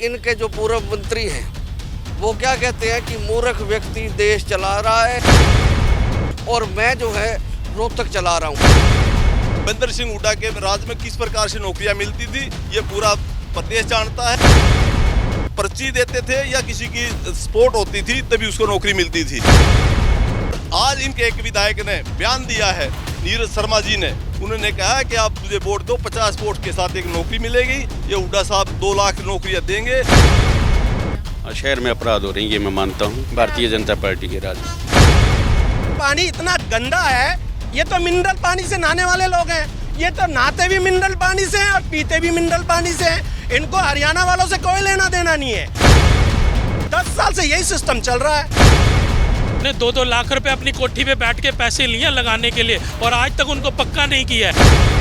इनके जो पूर्व मंत्री हैं वो क्या कहते हैं कि मूर्ख व्यक्ति देश चला रहा है और मैं जो है रोहतक चला रहा हूँ। भूपेंद्र सिंह हुड्डा के राज में किस प्रकार से नौकरियां मिलती थी ये पूरा प्रदेश जानता है। पर्ची देते थे या किसी की सपोर्ट होती थी तभी उसको नौकरी मिलती थी। आज इनके एक विधायक ने बयान दिया है, नीरज शर्मा जी ने, उन्होंने कहा है कि आप मुझे वोट दो, 50 वोट के साथ एक नौकरी मिलेगी। ये हुड्डा साहब 2 लाख नौकरियां देंगे। शहर में अपराध हो रही है, ये मैं मानता हूँ भारतीय जनता पार्टी के राज में। पानी इतना गंदा है, ये तो मिनरल पानी से नहाने वाले लोग हैं, ये तो नहाते भी मिनरल पानी से हैं और पीते भी मिनरल पानी से हैं। इनको हरियाणा वालों से कोई लेना देना नहीं है। 10 साल से यही सिस्टम चल रहा है। ने 2-2 लाख रुपए अपनी कोठी पे बैठ के पैसे लिए लगाने के लिए और आज तक उनको पक्का नहीं किया है।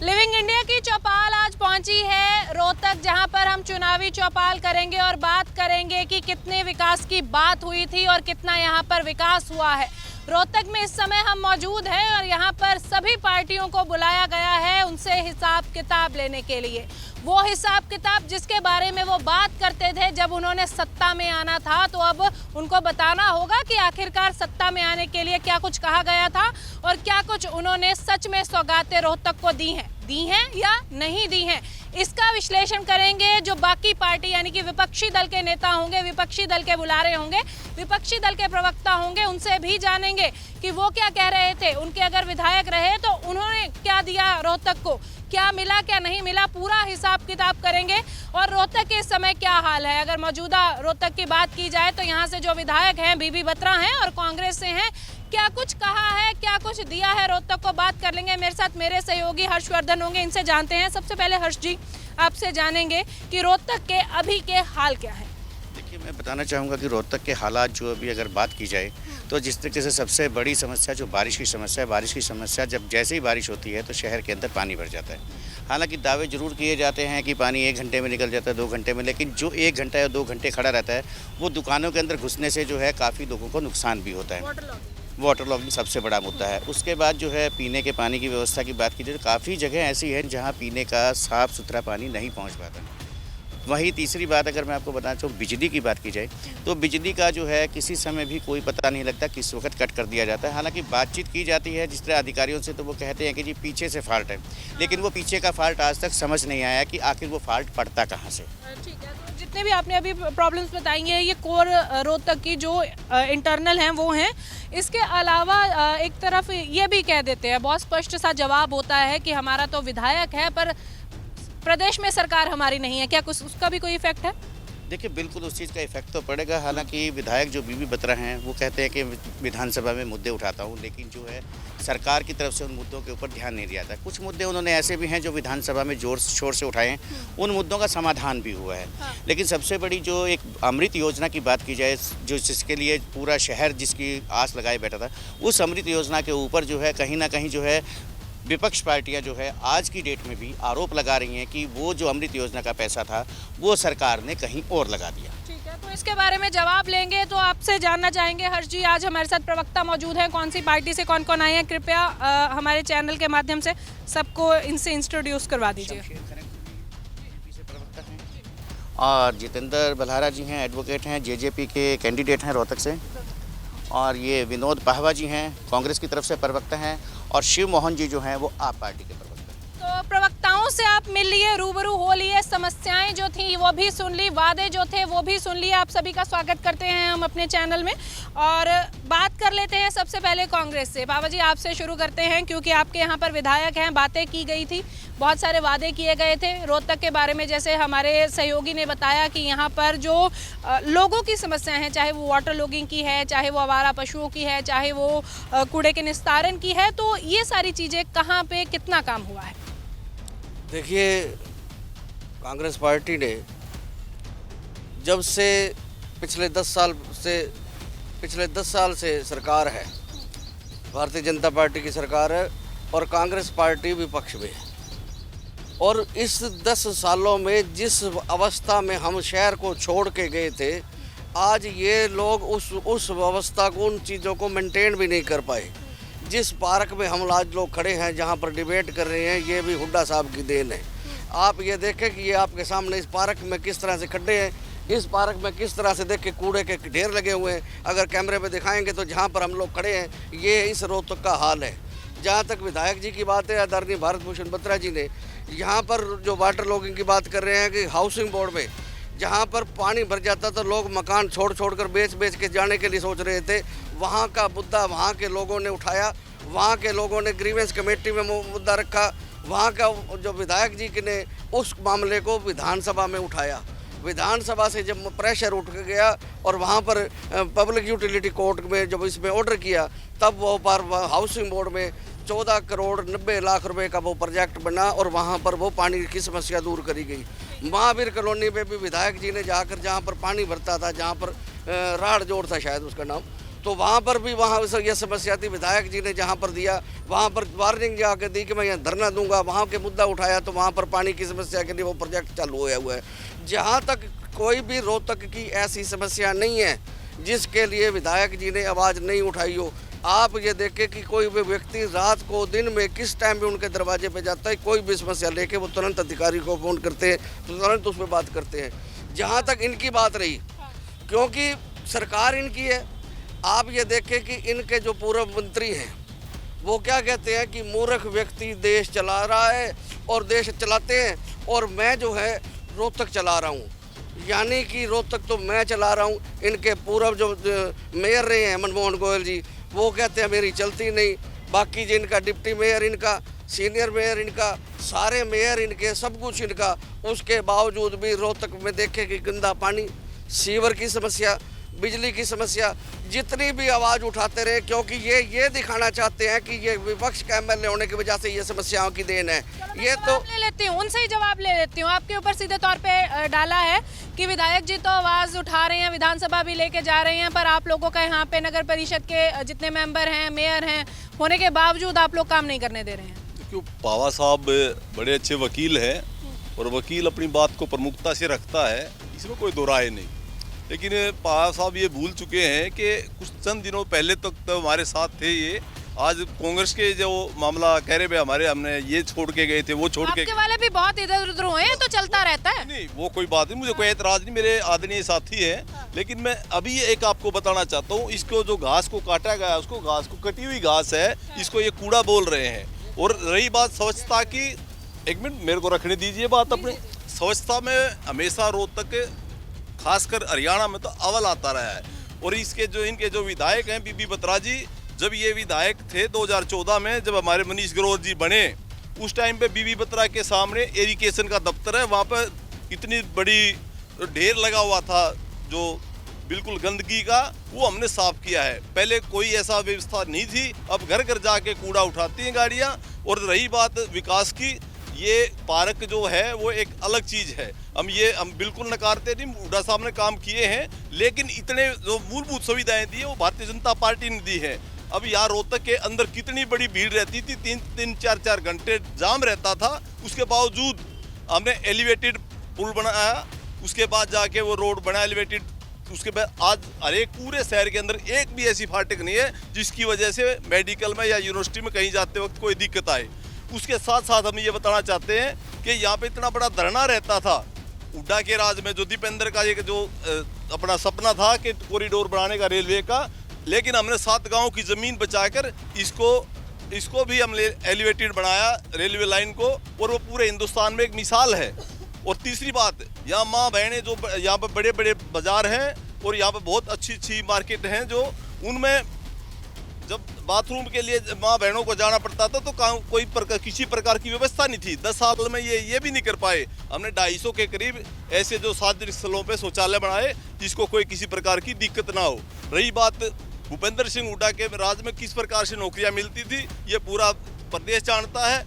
लिविंग इंडिया की चौपाल आज पहुंची है रोहतक, जहां पर हम चुनावी चौपाल करेंगे और बात करेंगे कि कितने विकास की बात हुई थी और कितना यहां पर विकास हुआ है। रोहतक में इस समय हम मौजूद हैं और यहाँ पर सभी पार्टियों को बुलाया गया है उनसे हिसाब किताब लेने के लिए। वो हिसाब किताब जिसके बारे में वो बात करते थे जब उन्होंने सत्ता में आना था, तो अब उनको बताना होगा कि आखिरकार सत्ता में आने के लिए क्या कुछ कहा गया था और क्या कुछ उन्होंने सच में सौगातें रोहतक को दी हैं या नहीं दी हैं। इसका विश्लेषण करेंगे जो बाकी पार्टी यानी कि विपक्षी दल के नेता होंगे, विपक्षी दल के बुलारे होंगे, विपक्षी दल के प्रवक्ता होंगे, उनसे भी जानेंगे कि वो क्या कह रहे थे। उनके अगर विधायक रहे तो उन्होंने क्या दिया रोहतक को, क्या मिला क्या नहीं मिला, पूरा हिसाब किताब करेंगे। और रोहतक के इस समय क्या हाल है, अगर मौजूदा रोहतक की बात की जाए तो यहाँ से जो विधायक हैं बीबी बत्रा हैं और कांग्रेस से हैं, क्या कुछ कहा है, क्या कुछ दिया है रोहतक को, बात कर लेंगे। मेरे साथ मेरे सहयोगी हर्षवर्धन होंगे, इनसे जानते हैं। सबसे पहले हर्ष जी आपसे जानेंगे कि रोहतक के अभी के हाल क्या है। देखिए, मैं बताना चाहूँगा कि रोहतक के हालात जो अभी अगर बात की जाए तो जिस तरीके से सबसे बड़ी समस्या जो बारिश की समस्या है, बारिश की समस्या जब जैसे ही बारिश होती है तो शहर के अंदर पानी भर जाता है। हालांकि दावे जरूर किए जाते हैं कि पानी 1 घंटे में निकल जाता है, 2 घंटे में, लेकिन जो 1 घंटा या 2 घंटे खड़ा रहता है वो दुकानों के अंदर घुसने से जो है काफ़ी लोगों को नुकसान भी होता है। वाटर लॉगिंग सबसे बड़ा मुद्दा है। उसके बाद जो है पीने के पानी की व्यवस्था की बात की जाए तो काफ़ी जगह ऐसी हैं जहाँ पीने का साफ़ सुथरा पानी नहीं पहुँच पाता। वहीं तीसरी बात अगर मैं आपको बताना चाहूँ बिजली की बात की जाए तो बिजली का जो है किसी समय भी कोई पता नहीं लगता किस वक्त कट कर दिया जाता है। हालांकि बातचीत की जाती है जिस तरह अधिकारियों से तो वो कहते हैं कि जी पीछे से फॉल्ट है, लेकिन वो पीछे का फॉल्ट आज तक समझ नहीं आया कि आखिर वो फॉल्ट पड़ता कहाँ से। ठीक है, तो जितने भी आपने अभी प्रॉब्लम्स बताई हैं ये कोर रोहतक की जो इंटरनल हैं वो हैं। इसके अलावा एक तरफ ये भी कह देते हैं, बहुत स्पष्ट सा जवाब होता है कि हमारा तो विधायक है पर प्रदेश में सरकार हमारी नहीं है। क्या कुछ उसका भी कोई इफेक्ट है? देखिए, बिल्कुल उस चीज़ का इफेक्ट तो पड़ेगा। हालांकि विधायक जो बीबी बत्रा हैं वो कहते हैं कि विधानसभा में मुद्दे उठाता हूं, लेकिन जो है सरकार की तरफ से उन मुद्दों के ऊपर ध्यान नहीं दिया जाता। कुछ मुद्दे उन्होंने ऐसे भी हैं जो विधानसभा में जोर शोर से उठाए हैं, उन मुद्दों का समाधान भी हुआ है। लेकिन सबसे बड़ी जो एक अमृत योजना की बात की जाए जो जिसके लिए पूरा शहर जिसकी आस लगाए बैठा था, उस अमृत योजना के ऊपर जो है कहीं ना कहीं जो है विपक्ष पार्टियां जो है आज की डेट में भी आरोप लगा रही हैं कि वो जो अमृत योजना का पैसा था वो सरकार ने कहीं और लगा दिया। ठीक है, तो इसके बारे में जवाब लेंगे। तो आपसे जानना चाहेंगे हर्ष जी, आज हमारे साथ प्रवक्ता मौजूद हैं, कौन सी पार्टी से कौन कौन आए हैं, कृपया हमारे चैनल के माध्यम से सबको इनसे इंट्रोड्यूस करवा दीजिए। और जितेंद्र बल्हारा जी हैं, एडवोकेट हैं, जेजेपी के कैंडिडेट हैं रोहतक से। और ये विनोद पाहवा जी हैं, कांग्रेस की तरफ से प्रवक्ता हैं। और शिव मोहन जी जो हैं वो आप पार्टी के प्रवक्ता हैं। तो प्रवक्ताओं से आप मिल लिए, रूबरू हो लिए, समस्याएं जो थी वो भी सुन ली, वादे जो थे वो भी सुन लिए। आप सभी का स्वागत करते हैं हम अपने चैनल में और बात कर लेते हैं सबसे पहले कांग्रेस से। बाबा जी आपसे शुरू करते हैं क्योंकि आपके यहाँ पर विधायक हैं, बातें की गई थी, बहुत सारे वादे किए गए थे रोहतक के बारे में। जैसे हमारे सहयोगी ने बताया कि यहाँ पर जो लोगों की समस्याएं हैं, चाहे वो वाटर लॉगिंग की है, चाहे वो आवारा पशुओं की है, चाहे वो कूड़े के निस्तारण की है, तो ये सारी चीज़ें कहाँ पे कितना काम हुआ है? देखिए, कांग्रेस पार्टी ने जब से पिछले 10 साल से सरकार है, भारतीय जनता पार्टी की सरकार है और कांग्रेस पार्टी विपक्ष में है, और इस 10 सालों में जिस अवस्था में हम शहर को छोड़ के गए थे, आज ये लोग उस अवस्था को, उन चीज़ों को मेंटेन भी नहीं कर पाए। जिस पार्क में हम आज लोग खड़े हैं, जहाँ पर डिबेट कर रहे हैं, ये भी हुड्डा साहब की देन है। आप ये देखें कि ये आपके सामने इस पार्क में किस तरह से खड्डे हैं, इस पार्क में किस तरह से देख के कूड़े के ढेर लगे हुए हैं। अगर कैमरे में दिखाएंगे तो जहाँ पर हम लोग खड़े हैं ये इस रोहतक का हाल है। जहाँ तक विधायक जी की बात है, आदरणीय भारत भूषण बत्रा जी ने यहाँ पर जो वाटर लॉगिंग की बात कर रहे हैं कि हाउसिंग बोर्ड में जहाँ पर पानी भर जाता तो लोग मकान छोड़ कर बेच के जाने के लिए सोच रहे थे, वहाँ का मुद्दा वहाँ के लोगों ने उठाया, वहाँ के लोगों ने ग्रीवेंस कमेटी में मुद्दा रखा, वहाँ का जो विधायक जी ने उस मामले को विधानसभा में उठाया। विधानसभा से जब प्रेशर उठ गया और वहाँ पर पब्लिक यूटिलिटी कोर्ट में जब इसमें ऑर्डर किया, तब वो पर हाउसिंग बोर्ड में 14 करोड़ 90 लाख रुपए का वो प्रोजेक्ट बना और वहाँ पर वो पानी की समस्या दूर करी गई। महावीर कॉलोनी में भी विधायक जी ने जाकर जहाँ पर पानी भरता था, जहाँ पर राढ़ जोड़ था शायद उसका नाम, तो वहाँ पर भी वहाँ यह समस्या थी। विधायक जी ने जहाँ पर दिया वहाँ पर वार्निंग जाकर दी कि मैं यहाँ धरना दूंगा, वहाँ के मुद्दा उठाया तो वहाँ पर पानी की समस्या के लिए वो प्रोजेक्ट चालू होया हुआ है। जहाँ तक कोई भी रोहतक की ऐसी समस्या नहीं है जिसके लिए विधायक जी ने आवाज़ नहीं उठाई हो। आप ये देखें कि कोई भी व्यक्ति रात को दिन में किस टाइम भी उनके दरवाजे पे जाता है, कोई भी समस्या लेके वो तुरंत अधिकारी को फ़ोन करते हैं, तो तुरंत उस पर बात करते हैं। जहाँ तक इनकी बात रही, क्योंकि सरकार इनकी है, आप ये देखें कि इनके जो पूर्व मंत्री हैं वो क्या कहते हैं कि मूर्ख व्यक्ति देश चला रहा है और देश चलाते हैं और मैं जो है रोहतक चला रहा हूँ, यानी कि रोहतक तो मैं चला रहा हूँ। इनके पूर्व जो मेयर रहे हैं मनमोहन गोयल जी, वो कहते हैं मेरी चलती नहीं। बाकी जिनका डिप्टी मेयर इनका, सीनियर मेयर इनका, सारे मेयर इनके, सब कुछ इनका, उसके बावजूद भी रोहतक में देखें कि गंदा पानी, सीवर की समस्या, बिजली की समस्या, जितनी भी आवाज़ उठाते रहे, क्योंकि ये दिखाना चाहते हैं कि ये विपक्ष का एमएलए होने की वजह से ये समस्याओं की देन है। ये तो ले लेती हूँ, उनसे ही जवाब ले लेती हूँ। आपके ऊपर सीधे तौर पे डाला है कि विधायक जी तो आवाज़ उठा रहे हैं, विधानसभा भी लेके जा रहे हैं, पर आप लोगों का यहाँ पे नगर परिषद के जितने मेंबर हैं, मेयर हैं, होने के बावजूद आप लोग काम नहीं करने दे रहे हैं। क्यों पावा साहब बड़े अच्छे वकील हैं और वकील अपनी बात को प्रमुखता से रखता है, इसमें कोई दो राय नहीं। लेकिन पावा साहब ये भूल चुके हैं कि कुछ चंद दिनों पहले तक तो हमारे साथ थे ये। आज कांग्रेस के जो मामला कह रहे भाई हमने ये छोड़ के गए थे, वो छोड़ के वाले भी बहुत इधर उधर हुए हैं, तो चलता रहता है। नहीं, वो कोई बात नहीं, मुझे कोई एतराज नहीं, मेरे आदरणीय साथी हैं। लेकिन मैं अभी एक आपको बताना चाहता हूँ, इसको जो घास को काटा गया, उसको घास को कटी हुई घास है, इसको ये कूड़ा बोल रहे हैं। और रही बात स्वच्छता की, एक मिनट मेरे को रखने दीजिए बात अपनी। स्वच्छता में हमेशा रोहतक खासकर हरियाणा में तो अव्वल आता रहा है। और इसके जो इनके जो विधायक हैं बीबी बत्रा जी, जब ये विधायक थे 2014 में, जब हमारे मनीष ग्रोवर जी बने, उस टाइम पे बीबी बत्रा के सामने इरिगेशन का दफ्तर है, वहाँ पर इतनी बड़ी ढेर लगा हुआ था जो बिल्कुल गंदगी का, वो हमने साफ किया है। पहले कोई ऐसा व्यवस्था नहीं थी, अब घर घर जाके कूड़ा उठाती हैं गाड़ियाँ। और रही बात विकास की, ये पार्क जो है वो एक अलग चीज़ है। हम बिल्कुल नकारते नहीं, हुड्डा साहब ने काम किए हैं, लेकिन इतने जो मूलभूत सुविधाएं दी है वो भारतीय जनता पार्टी ने दी है। अब यहाँ रोहतक के अंदर कितनी बड़ी भीड़ रहती थी, 3-3, 4-4 घंटे जाम रहता था, उसके बावजूद हमने एलिवेटेड पुल बनाया, उसके बाद जाके वो रोड बना एलिवेटेड, उसके बाद आज हर एक पूरे शहर के अंदर एक भी ऐसी फाटक नहीं है जिसकी वजह से मेडिकल में या यूनिवर्सिटी में कहीं जाते वक्त कोई दिक्कत आए। उसके साथ साथ हम ये बताना चाहते हैं कि यहाँ पे इतना बड़ा धरना रहता था हुड्डा के राज में, जो दीपेंद्र का एक जो अपना सपना था कि कॉरिडोर बनाने का रेलवे का, लेकिन हमने 7 गांव की ज़मीन बचाकर इसको भी हमने एलिवेटेड बनाया रेलवे लाइन को, और वो पूरे हिंदुस्तान में एक मिसाल है। और तीसरी बात, यहाँ माँ बहनें जो यहाँ पर बड़े बड़े बाज़ार हैं और यहाँ पर बहुत अच्छी अच्छी मार्केट हैं, जो उनमें जब बाथरूम के लिए माँ बहनों को जाना पड़ता था तो किसी प्रकार की व्यवस्था नहीं थी। 10 साल में ये भी नहीं कर पाए। हमने 250 के करीब ऐसे जो सार्वजनिक स्थलों पे शौचालय बनाए जिसको कोई किसी प्रकार की दिक्कत ना हो। रही बात भूपेंद्र सिंह हुड्डा के राज में किस प्रकार से नौकरियां मिलती थी, ये पूरा प्रदेश जानता है।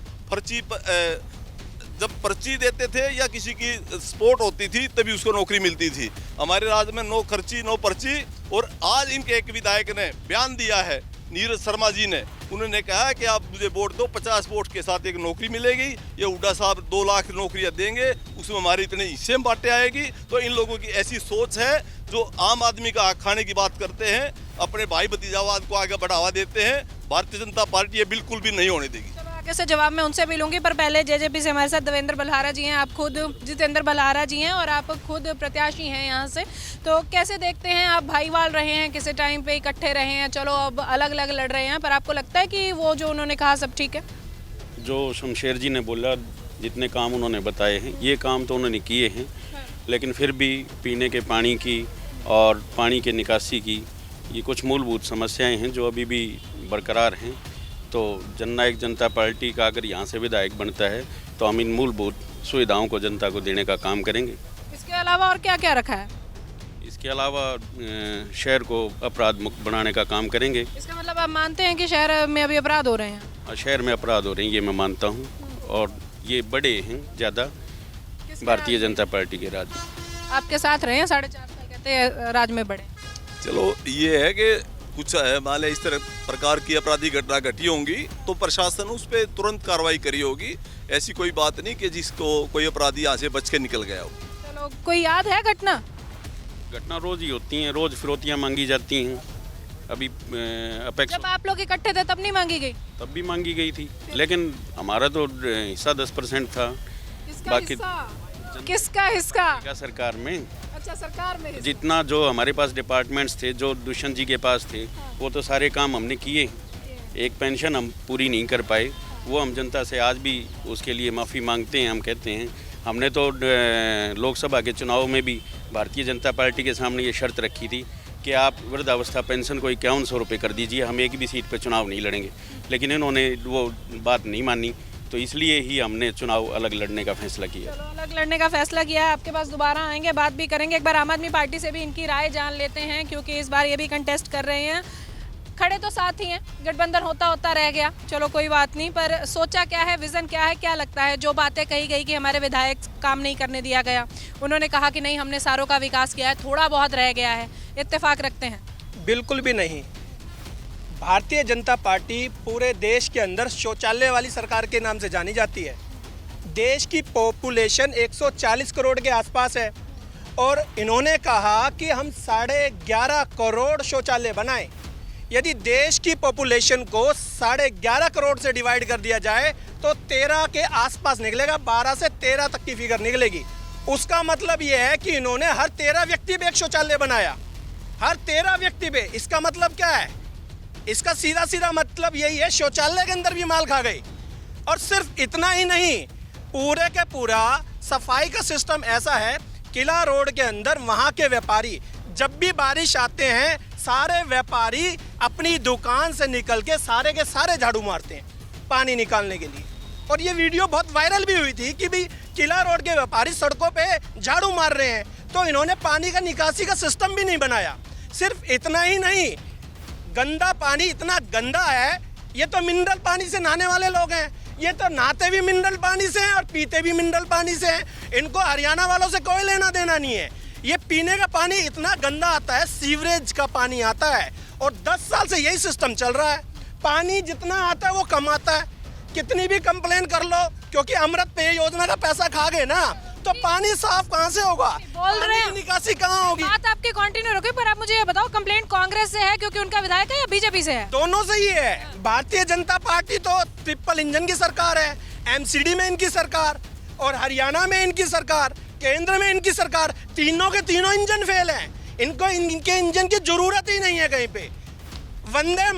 जब पर्ची देते थे या किसी की स्पोर्ट होती थी तभी उसको नौकरी मिलती थी। हमारे राज्य में नो खर्ची नो पर्ची। और आज इनके एक विधायक ने बयान दिया है, नीरज शर्मा जी ने, उन्होंने कहा है कि आप मुझे वोट दो, 50 वोट के साथ एक नौकरी मिलेगी। ये हुड्डा साहब 2 लाख नौकरियां देंगे, उसमें हमारी इतने हिस्से में बांटे आएगी। तो इन लोगों की ऐसी सोच है जो आम आदमी का आग खाने की बात करते हैं, अपने भाई भतीजावाद को आगे बढ़ावा देते हैं। भारतीय जनता पार्टी ये बिल्कुल भी नहीं होने देगी। बाकी से जवाब मैं उनसे मिलूंगी, पर पहले जेजेपी से हमारे साथ देवेंद्र बल्हारा जी हैं। आप खुद जितेंद्र बल्हारा जी हैं और आप खुद प्रत्याशी हैं यहाँ से, तो कैसे देखते हैं आप? भाईवाल रहे हैं, किसी टाइम पे इकट्ठे रहे हैं, चलो अब अलग अलग लड़ रहे हैं, पर आपको लगता है कि वो जो उन्होंने कहा सब ठीक है? जो शमशेर जी ने बोला, जितने काम उन्होंने बताए हैं ये काम तो उन्होंने किए हैं, लेकिन फिर भी पीने के पानी की और पानी के निकासी की ये कुछ मूलभूत समस्याएं हैं जो अभी भी बरकरार हैं। तो जननायक जनता पार्टी का अगर यहाँ से विधायक बनता है तो हम इन मूलभूत सुविधाओं को जनता को देने का काम करेंगे। इसके अलावा और क्या क्या रखा है? इसके अलावा शहर को अपराध मुक्त बनाने का काम करेंगे। इसका मतलब आप मानते हैं कि शहर में अभी अपराध हो रहे हैं? शहर में अपराध हो रहे हैं ये मैं मानता हूँ, और ये बड़े हैं ज़्यादा भारतीय जनता पार्टी के राज में। आपके साथ रहे हैं 4.5 साल, कहते हैं राज में बड़े। चलो ये है कि कुछ है मान लिया इस तरह प्रकार की आपराधिक घटना घटी होंगी तो प्रशासन उस पर तुरंत कार्रवाई करी होगी। ऐसी कोई बात नहीं कि जिसको कोई अपराधी यहाँ से बच के निकल गया हो। चलो, कोई याद है घटना? घटना रोज ही होती हैं, रोज फिरौतियाँ मांगी जाती हैं। अभी अपेक्स जब आप लोग इकट्ठे थे तब नहीं मांगी गई? तब भी मांगी गई थी, लेकिन हमारा तो हिस्सा 10% था। बाकी किसका हिस्सा? सरकार में। अच्छा, सरकार में हिस्सा। जितना जो हमारे पास डिपार्टमेंट्स थे, जो दुष्यंत जी के पास थे, वो तो सारे काम हमने किए। एक पेंशन हम पूरी नहीं कर पाए, वो हम जनता से आज भी उसके लिए माफ़ी मांगते हैं। हम कहते हैं हमने तो लोकसभा के चुनाव में भी भारतीय जनता पार्टी के सामने ये शर्त रखी थी कि आप वृद्धावस्था पेंशन को 5100 रुपये कर दीजिए, हम एक भी सीट पर चुनाव नहीं लड़ेंगे। लेकिन इन्होंने वो बात नहीं मानी, तो इसलिए ही हमने चुनाव अलग लड़ने का फैसला किया। चलो, अलग लड़ने का फैसला किया है। आपके पास दोबारा आएंगे, बात भी करेंगे। एक बार आम आदमी पार्टी से भी इनकी राय जान लेते हैं, क्योंकि इस बार ये भी कंटेस्ट कर रहे हैं। खड़े तो साथ ही हैं, गठबंधन होता होता रह गया, चलो कोई बात नहीं, पर सोचा क्या है, विजन क्या है, क्या लगता है? जो बातें कही गई कि हमारे विधायक काम नहीं करने दिया गया, उन्होंने कहा कि नहीं हमने सारों का विकास किया है, थोड़ा बहुत रह गया है, इत्तेफाक रखते हैं? बिल्कुल भी नहीं। भारतीय जनता पार्टी पूरे देश के अंदर शौचालय वाली सरकार के नाम से जानी जाती है। देश की पॉपुलेशन 140 करोड़ के आसपास है और इन्होंने कहा कि हम 11.5 करोड़ शौचालय बनाएं। यदि देश की पॉपुलेशन को 11.5 करोड़ से डिवाइड कर दिया जाए तो 13 के आसपास निकलेगा, 12 से 13 तक की फिगर निकलेगी। उसका मतलब ये है कि इन्होंने हर 13 व्यक्ति पे एक शौचालय बनाया, हर 13 व्यक्ति पे। इसका मतलब क्या है? इसका सीधा सीधा मतलब यही है शौचालय के अंदर भी माल खा गई। और सिर्फ इतना ही नहीं, पूरे के पूरा सफाई का सिस्टम ऐसा है, किला रोड के अंदर वहाँ के व्यापारी जब भी बारिश आते हैं, सारे व्यापारी अपनी दुकान से निकल के सारे झाड़ू मारते हैं पानी निकालने के लिए। और ये वीडियो बहुत वायरल भी हुई थी कि भी किला रोड के व्यापारी सड़कों पे झाड़ू मार रहे हैं, तो इन्होंने पानी का निकासी का सिस्टम भी नहीं बनाया। सिर्फ इतना ही नहीं, गंदा पानी इतना गंदा है, ये तो मिनरल पानी से नहाने वाले लोग हैं, ये तो नहाते भी मिनरल पानी से हैं और पीते भी मिनरल पानी से हैं। इनको हरियाणा वालों से कोई लेना देना नहीं है। ये पीने का पानी इतना गंदा आता है, सीवरेज का पानी आता है, और 10 साल से यही सिस्टम चल रहा है। पानी जितना आता है वो कम आता है। कितनी भी कंप्लेन कर लो, क्योंकि अमृत पेय योजना का पैसा खा गए ना, तो पानी साफ कहाँ से होगा? बोल रहे हैं, निकासी कहाँ होगी? बात आपकी कंटिन्यू रखी, पर आप मुझे ये बताओ, कंप्लेंट कांग्रेस से है क्योंकि उनका विधायक है, या बीजेपी से है? दोनों से ही है। भारतीय जनता पार्टी तो ट्रिपल इंजन की सरकार है, एमसीडी में इनकी सरकार और हरियाणा में इनकी सरकार, केंद्र में इनकी सरकार, तीनों के तीनों इंजन फेल हैं। इनको इनके इंजन की जरूरत ही नहीं है कहीं पे। वंदे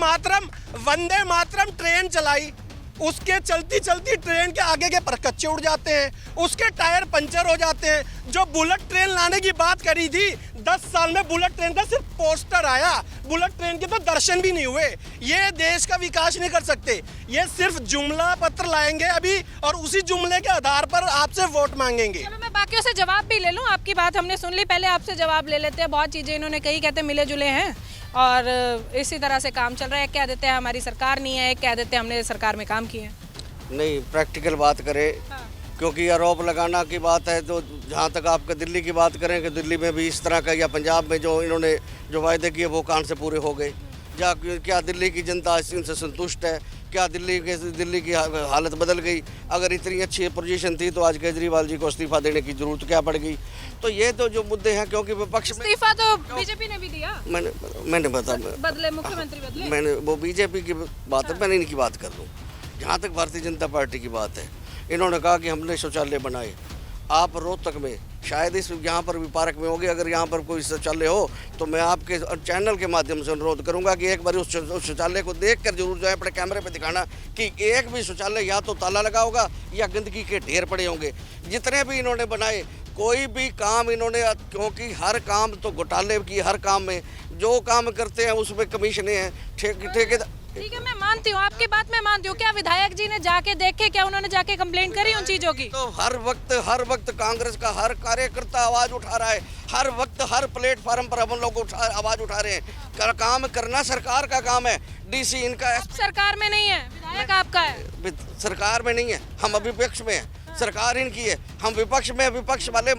मातरम ट्रेन चलाई, उसके चलती चलती ट्रेन के आगे के परकच्चे उड़ जाते हैं, उसके टायर पंचर हो जाते हैं। जो बुलेट ट्रेन लाने की बात करी थी, 10 साल में बुलेट ट्रेन का सिर्फ पोस्टर आया, बुलेट ट्रेन के तो दर्शन भी नहीं हुए। ये देश का विकास नहीं कर सकते, ये सिर्फ जुमला पत्र लाएंगे अभी और उसी जुमले के आधार पर आपसे वोट मांगेंगे। चलो, मैं बाकियों से जवाब भी ले लूं। आपकी बात हमने सुन ली, पहले आपसे जवाब ले लेते हैं। बहुत चीजें इन्होंने कही, कहते मिले जुले हैं और इसी तरह से काम चल रहा है। कह देते हैं हमारी सरकार नहीं है, कह देते हैं हमने सरकार में काम किए हैं। नहीं, प्रैक्टिकल बात करें, क्योंकि आरोप लगाना की बात है तो जहाँ तक आपका दिल्ली की बात करें कि दिल्ली में भी इस तरह का, या पंजाब में जो इन्होंने जो वायदे किए वो कहाँ से पूरे हो गए? क्या दिल्ली की जनता इनसे संतुष्ट है? क्या दिल्ली की हालत बदल गई? अगर इतनी अच्छी पोजीशन थी तो आज केजरीवाल जी को इस्तीफा देने की जरूरत क्या पड़ गई? तो ये तो जो मुद्दे हैं, क्योंकि विपक्ष में इस्तीफा तो बीजेपी ने भी दिया, मैंने बता बदले मुख्यमंत्री बदले, मैंने वो बीजेपी की बात है, मैंने इनकी बात कर लूँ। जहाँ तक भारतीय जनता पार्टी की बात है, इन्होंने कहा कि हमने शौचालय बनाए। आप रोहतक में शायद इस यहाँ पर भी पार्क में होगी, अगर यहाँ पर कोई शौचालय हो तो मैं आपके चैनल के माध्यम से अनुरोध करूँगा कि एक बार उस शौचालय को देखकर जरूर जाए, अपने कैमरे पे दिखाना कि एक भी शौचालय या तो ताला लगा होगा या गंदगी के ढेर पड़े होंगे। जितने भी इन्होंने बनाए, कोई भी काम इन्होंने, क्योंकि हर काम तो घोटाले की, हर काम में जो काम करते हैं उसमें कमीशनें हैं, ठेकेदार। ठीक है, मैं मानती हूँ, आपकी बात मैं मानती हूँ। क्या विधायक जी ने जाके देखे, क्या उन्होंने जाके कंप्लेंट करी उन चीजों की? तो हर वक्त कांग्रेस का हर कार्यकर्ता आवाज उठा रहा है, हर वक्त हर प्लेटफार्म पर हम लोग आवाज उठा रहे हैं। काम करना सरकार का काम है, डीसी इनका। आप सरकार में नहीं है, विधायक आपका है। सरकार में नहीं है, हम अभी विपक्ष में हैं, सरकार इनकी है। हम विपक्ष में, विपक्ष वाले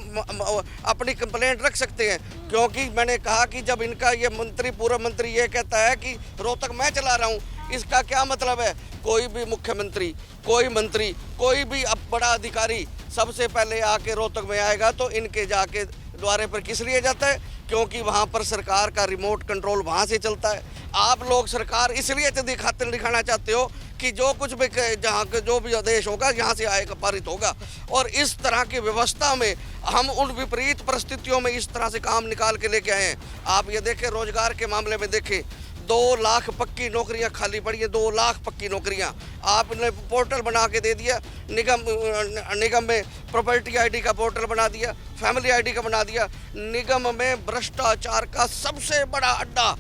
अपनी कंप्लेंट रख सकते हैं, क्योंकि मैंने कहा कि जब इनका ये मंत्री, पूर्व मंत्री ये कहता है कि रोहतक मैं चला रहा हूँ, इसका क्या मतलब है? कोई भी मुख्यमंत्री, कोई मंत्री, कोई भी अब बड़ा अधिकारी सबसे पहले आके रोहतक में आएगा तो इनके जाके द्वारे पर किस लिए जाता है? क्योंकि वहाँ पर सरकार का रिमोट कंट्रोल वहाँ से चलता है। आप लोग सरकार इसलिए दिखाना चाहते हो कि जो कुछ भी जहाँ जो भी आदेश होगा यहाँ से आएगा, पारित होगा। और इस तरह की व्यवस्था में हम उन विपरीत परिस्थितियों में इस तरह से काम निकाल के लेके आए हैं। आप ये देखें, रोजगार के मामले में देखें, 2 लाख पक्की नौकरियां खाली पड़ी हैं, 2 लाख पक्की नौकरियां आपने पोर्टल बना के दे दिया। निगम में प्रॉपर्टी आईडी का पोर्टल बना दिया, फैमिली आईडी का बना दिया। निगम में भ्रष्टाचार का सबसे बड़ा अड्डा।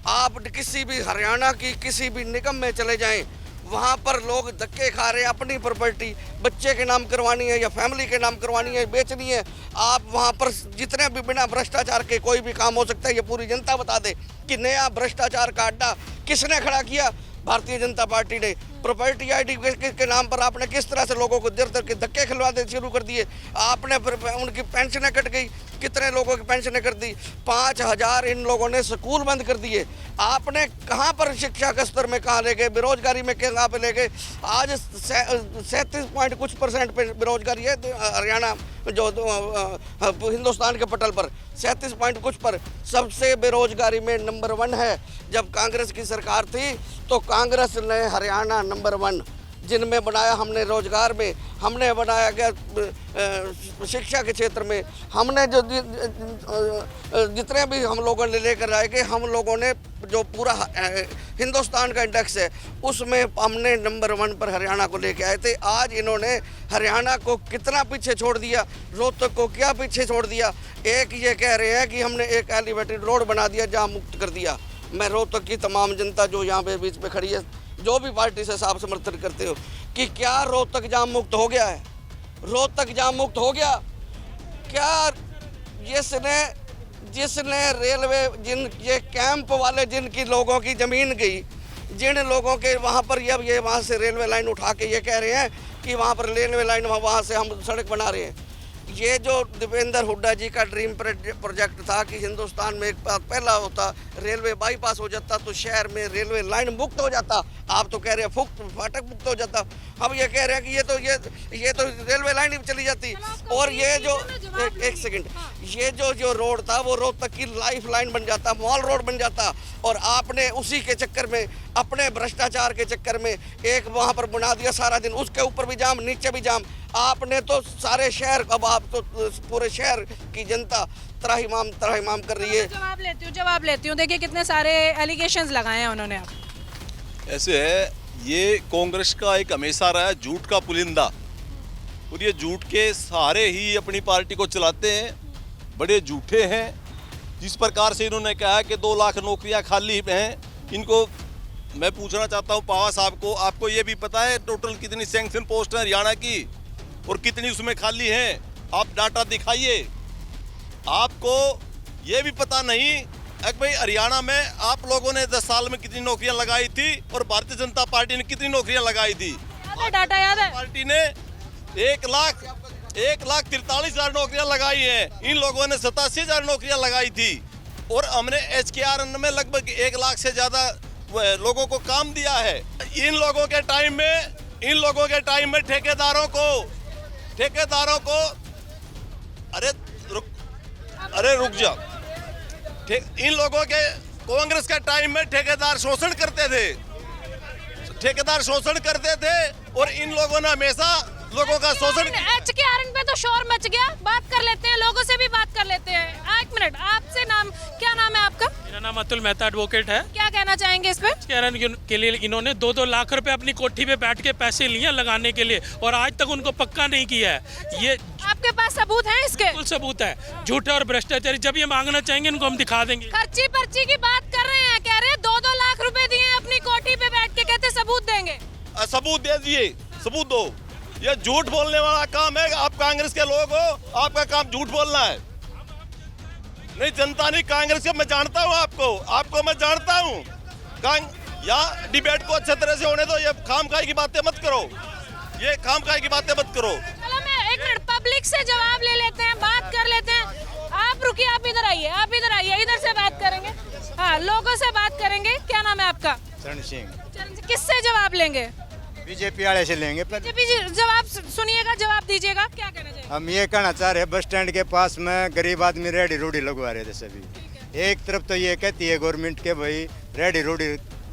आप किसी भी हरियाणा की किसी भी निगम में चले जाएं, वहाँ पर लोग धक्के खा रहे हैं। अपनी प्रॉपर्टी बच्चे के नाम करवानी है या फैमिली के नाम करवानी है, बेचनी है। आप वहाँ पर जितने भी बिना भ्रष्टाचार के कोई भी काम हो सकता है, ये पूरी जनता बता दे कि नया भ्रष्टाचार का अड्डा किसने खड़ा किया? भारतीय जनता पार्टी ने। प्रॉपर्टी आईडी के नाम पर आपने किस तरह से लोगों को दर दर के धक्के खिलवाने शुरू कर दिए। आपने उनकी पेंशनें कट गई, कितने लोगों की पेंशनें कर दी। 5000 इन लोगों ने स्कूल बंद कर दिए। आपने कहाँ पर शिक्षा के स्तर में कहाँ ले गए, बेरोजगारी में कहाँ पे ले गए? आज 37% पे बेरोजगारी है हरियाणा, जो हिंदुस्तान के पटल पर 37 पर सबसे बेरोजगारी में नंबर 1 है। जब कांग्रेस की सरकार थी तो कांग्रेस ने हरियाणा नंबर 1 जिनमें बनाया, हमने रोजगार में, हमने बनाया गया शिक्षा के क्षेत्र में, हमने जो जितने भी हम लोगों ने लेकर आए गए, हम लोगों ने जो पूरा हिंदुस्तान का इंडेक्स है उसमें हमने नंबर 1 पर हरियाणा को लेके आए थे। आज इन्होंने हरियाणा को कितना पीछे छोड़ दिया, रोहतक को क्या पीछे छोड़ दिया। एक ये कह रहे हैं कि हमने एक एलिवेटेड रोड बना दिया, जहाँ मुक्त कर दिया। मैं रोहतक की तमाम जनता जो यहाँ पे बीच पे खड़ी है, जो भी पार्टी से आप समर्थन करते हो, कि क्या रोहतक जाम मुक्त हो गया है? रोहतक जाम मुक्त हो गया क्या? जिसने रेलवे, ये कैंप वाले जिनकी लोगों की ज़मीन गई, जिन लोगों के वहाँ पर ये वहाँ से रेलवे लाइन उठा के ये कह रहे हैं कि वहाँ पर रेलवे लाइन, वहाँ से हम सड़क बना रहे हैं। ये जो दीपेंद्र हुड्डा जी का ड्रीम प्रोजेक्ट था कि हिंदुस्तान में एक पहला होता रेलवे बाईपास हो जाता तो शहर में रेलवे लाइन मुक्त हो जाता। आप तो कह रहे हैं फाटक मुक्त हो जाता, हम ये कह रहे हैं कि ये तो रेलवे लाइन ही चली जाती। और ये जो एक सेकंड, ये जो रोड था वो रोहतक की लाइफ लाइन बन जाता, मॉल रोड बन जाता। और आपने उसी के चक्कर में, अपने भ्रष्टाचार के चक्कर में एक वहाँ पर बना दिया सारा दिन, उसके ऊपर भी जाम, नीचे भी जाम। आपने तो सारे शहर, अब आप तो पूरे शहर की जनता त्राहिमाम कर रही है। जवाब लेती हूँ। देखिए कितने सारे एलिगेशंस लगाए हैं उन्होंने। आप ऐसे है, ये कांग्रेस का एक हमेशा रहा है झूठ का पुलिंदा, और ये झूठ के सहारे ही अपनी पार्टी को चलाते हैं। बड़े झूठे हैं। जिस प्रकार से इन्होंने कहा कि 2 लाख नौकरियां खाली हैं, इनको मैं पूछना चाहता हूं पावा साहब को, आपको ये भी पता है टोटल कितनी सैंक्शन पोस्ट है हरियाणा की और कितनी उसमें खाली हैं? आप डाटा दिखाइए। आपको ये भी पता नहीं कि भाई हरियाणा में आप लोगों ने 10 साल में कितनी नौकरियां लगाई थी और भारतीय जनता पार्टी ने कितनी नौकरियां लगाई थी? डाटा याद है? पार्टी ने 1,43,000 नौकरियां लगाई हैं। इन लोगों ने 87,000 नौकरियां लगाई थी और हमने HKRN में लगभग 1 लाख से ज़्यादा लोगों को काम दिया है। इन लोगों के टाइम में ठेकेदारों को अरे रुक जा। इन लोगों के कांग्रेस के टाइम में ठेकेदार शोषण करते थे। ठेकेदार शोषण करते थे और इन लोगों ने हमेशा लोगों का शोषण। HKRN पे तो शोर मच गया, बात कर लेते हैं, लोगों से भी बात कर लेते हैं। एक मिनट, आपसे क्या नाम है आपका? मेरा नाम अतुल मेहता एडवोकेट है। क्या कहना चाहेंगे इस पे? HKRN के लिए इन्होंने 2-2 लाख रुपए अपनी कोठी पे बैठ के पैसे लिए लगाने के लिए, और आज तक उनको पक्का नहीं किया है। ये आपके पास सबूत है इसके? बिल्कुल सबूत है, झूठे और भ्रष्टाचारी। जब ये मांगना चाहेंगे इनको हम दिखा देंगे। खर्ची पर्ची की बात कर रहे हैं, कह रहे हैं 2-2 लाख रुपए दिए अपनी कोठी पे बैठ के, कहते सबूत देंगे। सबूत दे दिए, सबूत दो। ये झूठ बोलने वाला काम है। आप कांग्रेस के लोग हो, आपका काम झूठ बोलना है। नहीं, जनता नहीं, कांग्रेस के मैं जानता हूँ आपको मैं जानता हूँ। यहाँ डिबेट को अच्छे तरह से होने दो। ये खामखाई की बातें मत करो, ये खामखाई की बातें मत करो। चलो मैं एक मिनट पब्लिक से जवाब ले लेते हैं, बात कर लेते हैं। आप रुकिए, आप इधर आइए, इधर से बात करेंगे। हाँ, लोगों से बात करेंगे। क्या नाम है आपका? चरण सिंह। किससे जवाब लेंगे? बीजेपी वाले से लेंगे। बीजेपी जी, जवाब सुनिएगा, जवाब दीजिएगा। क्या कहना चाहिए? हम ये कहना चाह रहे हैं, बस स्टैंड के पास में गरीब आदमी रेडी रोडी लगवा रहे थे सभी। एक तरफ तो ये कहती है गवर्नमेंट के भाई रेडी रोडी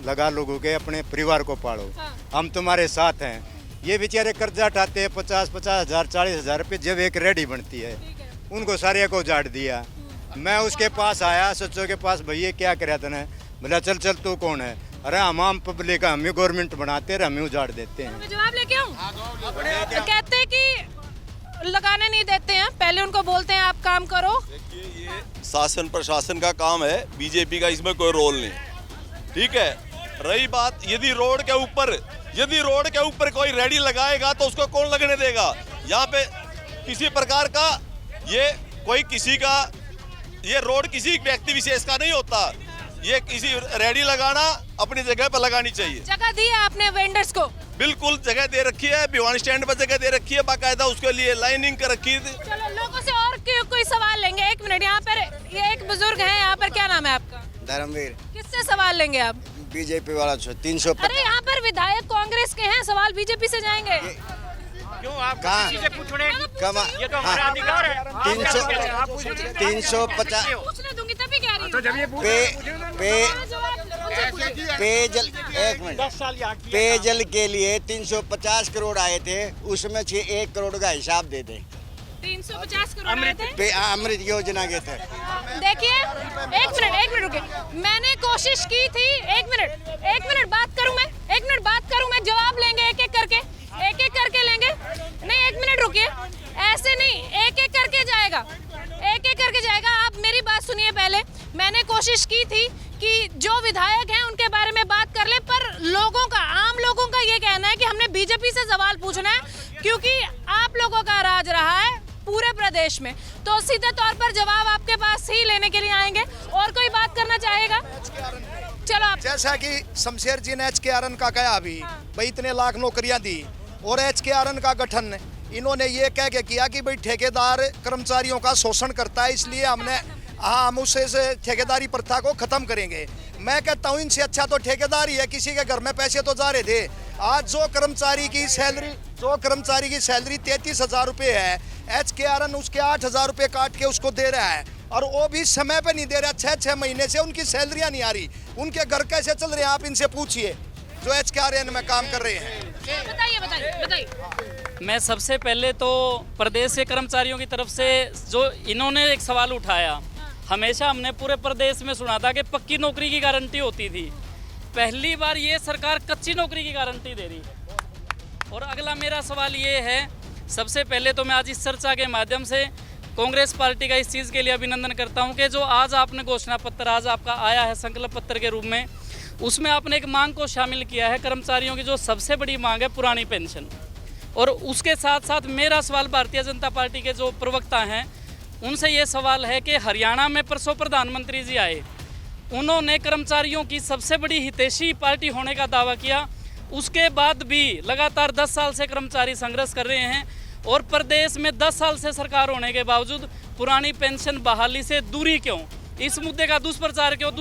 लगा, लोगों के अपने परिवार को पालो। हाँ। हम तुम्हारे साथ हैं। ये बेचारे कर्जा उठाते हैं 50-50 हज़ार 40 हज़ार रुपये। जब एक रेडी बनती है उनको सारे को उजाड़ दिया। मैं उसके पास आया, सच्चों के पास, भैया क्या कराया तूने? बोला चल तू कौन है? अरे हम पब्लिक, हम ही गवर्नमेंट बनाते हैं, हम ही उजाड़ देते हैं। मैं जवाब लेके आऊं? कहते हैं कि लगाने नहीं देते हैं, पहले उनको बोलते हैं आप काम करो। देखिए, ये शासन प्रशासन का काम है, बीजेपी का इसमें कोई रोल नहीं। ठीक है, रही बात यदि रोड के ऊपर कोई रेडी लगाएगा तो उसको कौन लगने देगा? यहाँ पे किसी प्रकार का ये रोड किसी व्यक्ति विशेष का नहीं होता। ये किसी रेडी लगाना अपनी जगह पर लगानी चाहिए। जगह दी है आपने वेंडर्स को? बिल्कुल जगह दे रखी है, भिवानी स्टैंड पर जगह दे रखी है, बाकायदा उसके लिए लाइनिंग कर रखी थी। चलो लोगों से और कोई सवाल लेंगे। एक मिनट, यहाँ पर ये एक बुजुर्ग है, यहाँ पर क्या नाम है आपका? धर्मवीर। किससे सवाल लेंगे आप? बीजेपी वाला 350। अरे यहाँ पर विधायक कांग्रेस के हैं, सवाल बीजेपी से जाएंगे। क्यों आप से पूछने? ये तो हमारा अधिकार है। 350 पूछने दूंगी तभी कह रही हूँ। पेयजल, एक मिनट, पेयजल के लिए 350 करोड़ आए थे, उसमें से 1 करोड़ का हिसाब दे दे। 350 करोड़ आए थे अमृत योजना के थे। देखिए, एक मिनट रुकिए, मैंने कोशिश की थी। एक मिनट बात करूं मैं, जवाब लेंगे एक एक करके लेंगे। नहीं, एक मिनट रुकिए, ऐसे नहीं, एक एक करके जाएगा। आप मेरी बात सुनिए पहले। मैंने कोशिश की थी कि जो विधायक हैं उनके बारे में बात कर ले, पर आम लोगों का ये कहना है कि हमने बीजेपी से सवाल पूछना है, क्योंकि आप लोगों का राज रहा है पूरे प्रदेश में, तो सीधे तौर पर जवाब आपके पास ही लेने के लिए आएंगे। और कोई बात करना चाहेगा? चलो आप। जैसा कि शमशेर जी ने HKRN का कहा अभी, भाई इतने लाख नौकरियां दी, और HKRN का गठन इन्होंने ये कह के किया कि भाई ठेकेदार कर्मचारियों का शोषण करता है, इसलिए हम उससे ठेकेदारी प्रथा को खत्म करेंगे। मैं कहता हूँ इनसे अच्छा तो ठेकेदार ही है, किसी के घर में पैसे तो जा रहे थे। आज जो कर्मचारी की सैलरी 33,000 रुपये है, HKRN उसके 8,000 रुपये काट के उसको दे रहा है, और वो भी समय पे नहीं दे रहा। 6 महीने से उनकी सैलरियाँ नहीं आ रही। उनके घर कैसे चल रहे हैं आप इनसे पूछिए, जो HKRN में काम कर रहे हैं। बताइए। मैं सबसे पहले तो प्रदेश के कर्मचारियों की तरफ से जो इन्होंने एक सवाल उठाया, हमेशा हमने पूरे प्रदेश में सुना था कि पक्की नौकरी की गारंटी होती थी। पहली बार ये सरकार कच्ची नौकरी की गारंटी दे रही है। और अगला मेरा सवाल ये है, सबसे पहले तो मैं आज इस चर्चा के माध्यम से कांग्रेस पार्टी का इस चीज़ के लिए अभिनंदन करता हूं कि जो आज आपने घोषणा पत्र आज आपका आया है संकल्प पत्र के रूप में, उसमें आपने एक मांग को शामिल किया है। कर्मचारियों की जो सबसे बड़ी मांग है पुरानी पेंशन। और उसके साथ साथ मेरा सवाल भारतीय जनता पार्टी के जो प्रवक्ता हैं उनसे ये सवाल है कि हरियाणा में परसों प्रधानमंत्री जी आए, उन्होंने कर्मचारियों की सबसे बड़ी हितैषी पार्टी होने का दावा किया। उसके बाद भी लगातार 10 साल से कर्मचारी संघर्ष कर रहे हैं, और प्रदेश में 10 साल से सरकार होने के बावजूद पुरानी पेंशन बहाली से दूरी क्यों? इस मुद्दे का दुष्प्रचार क्यों?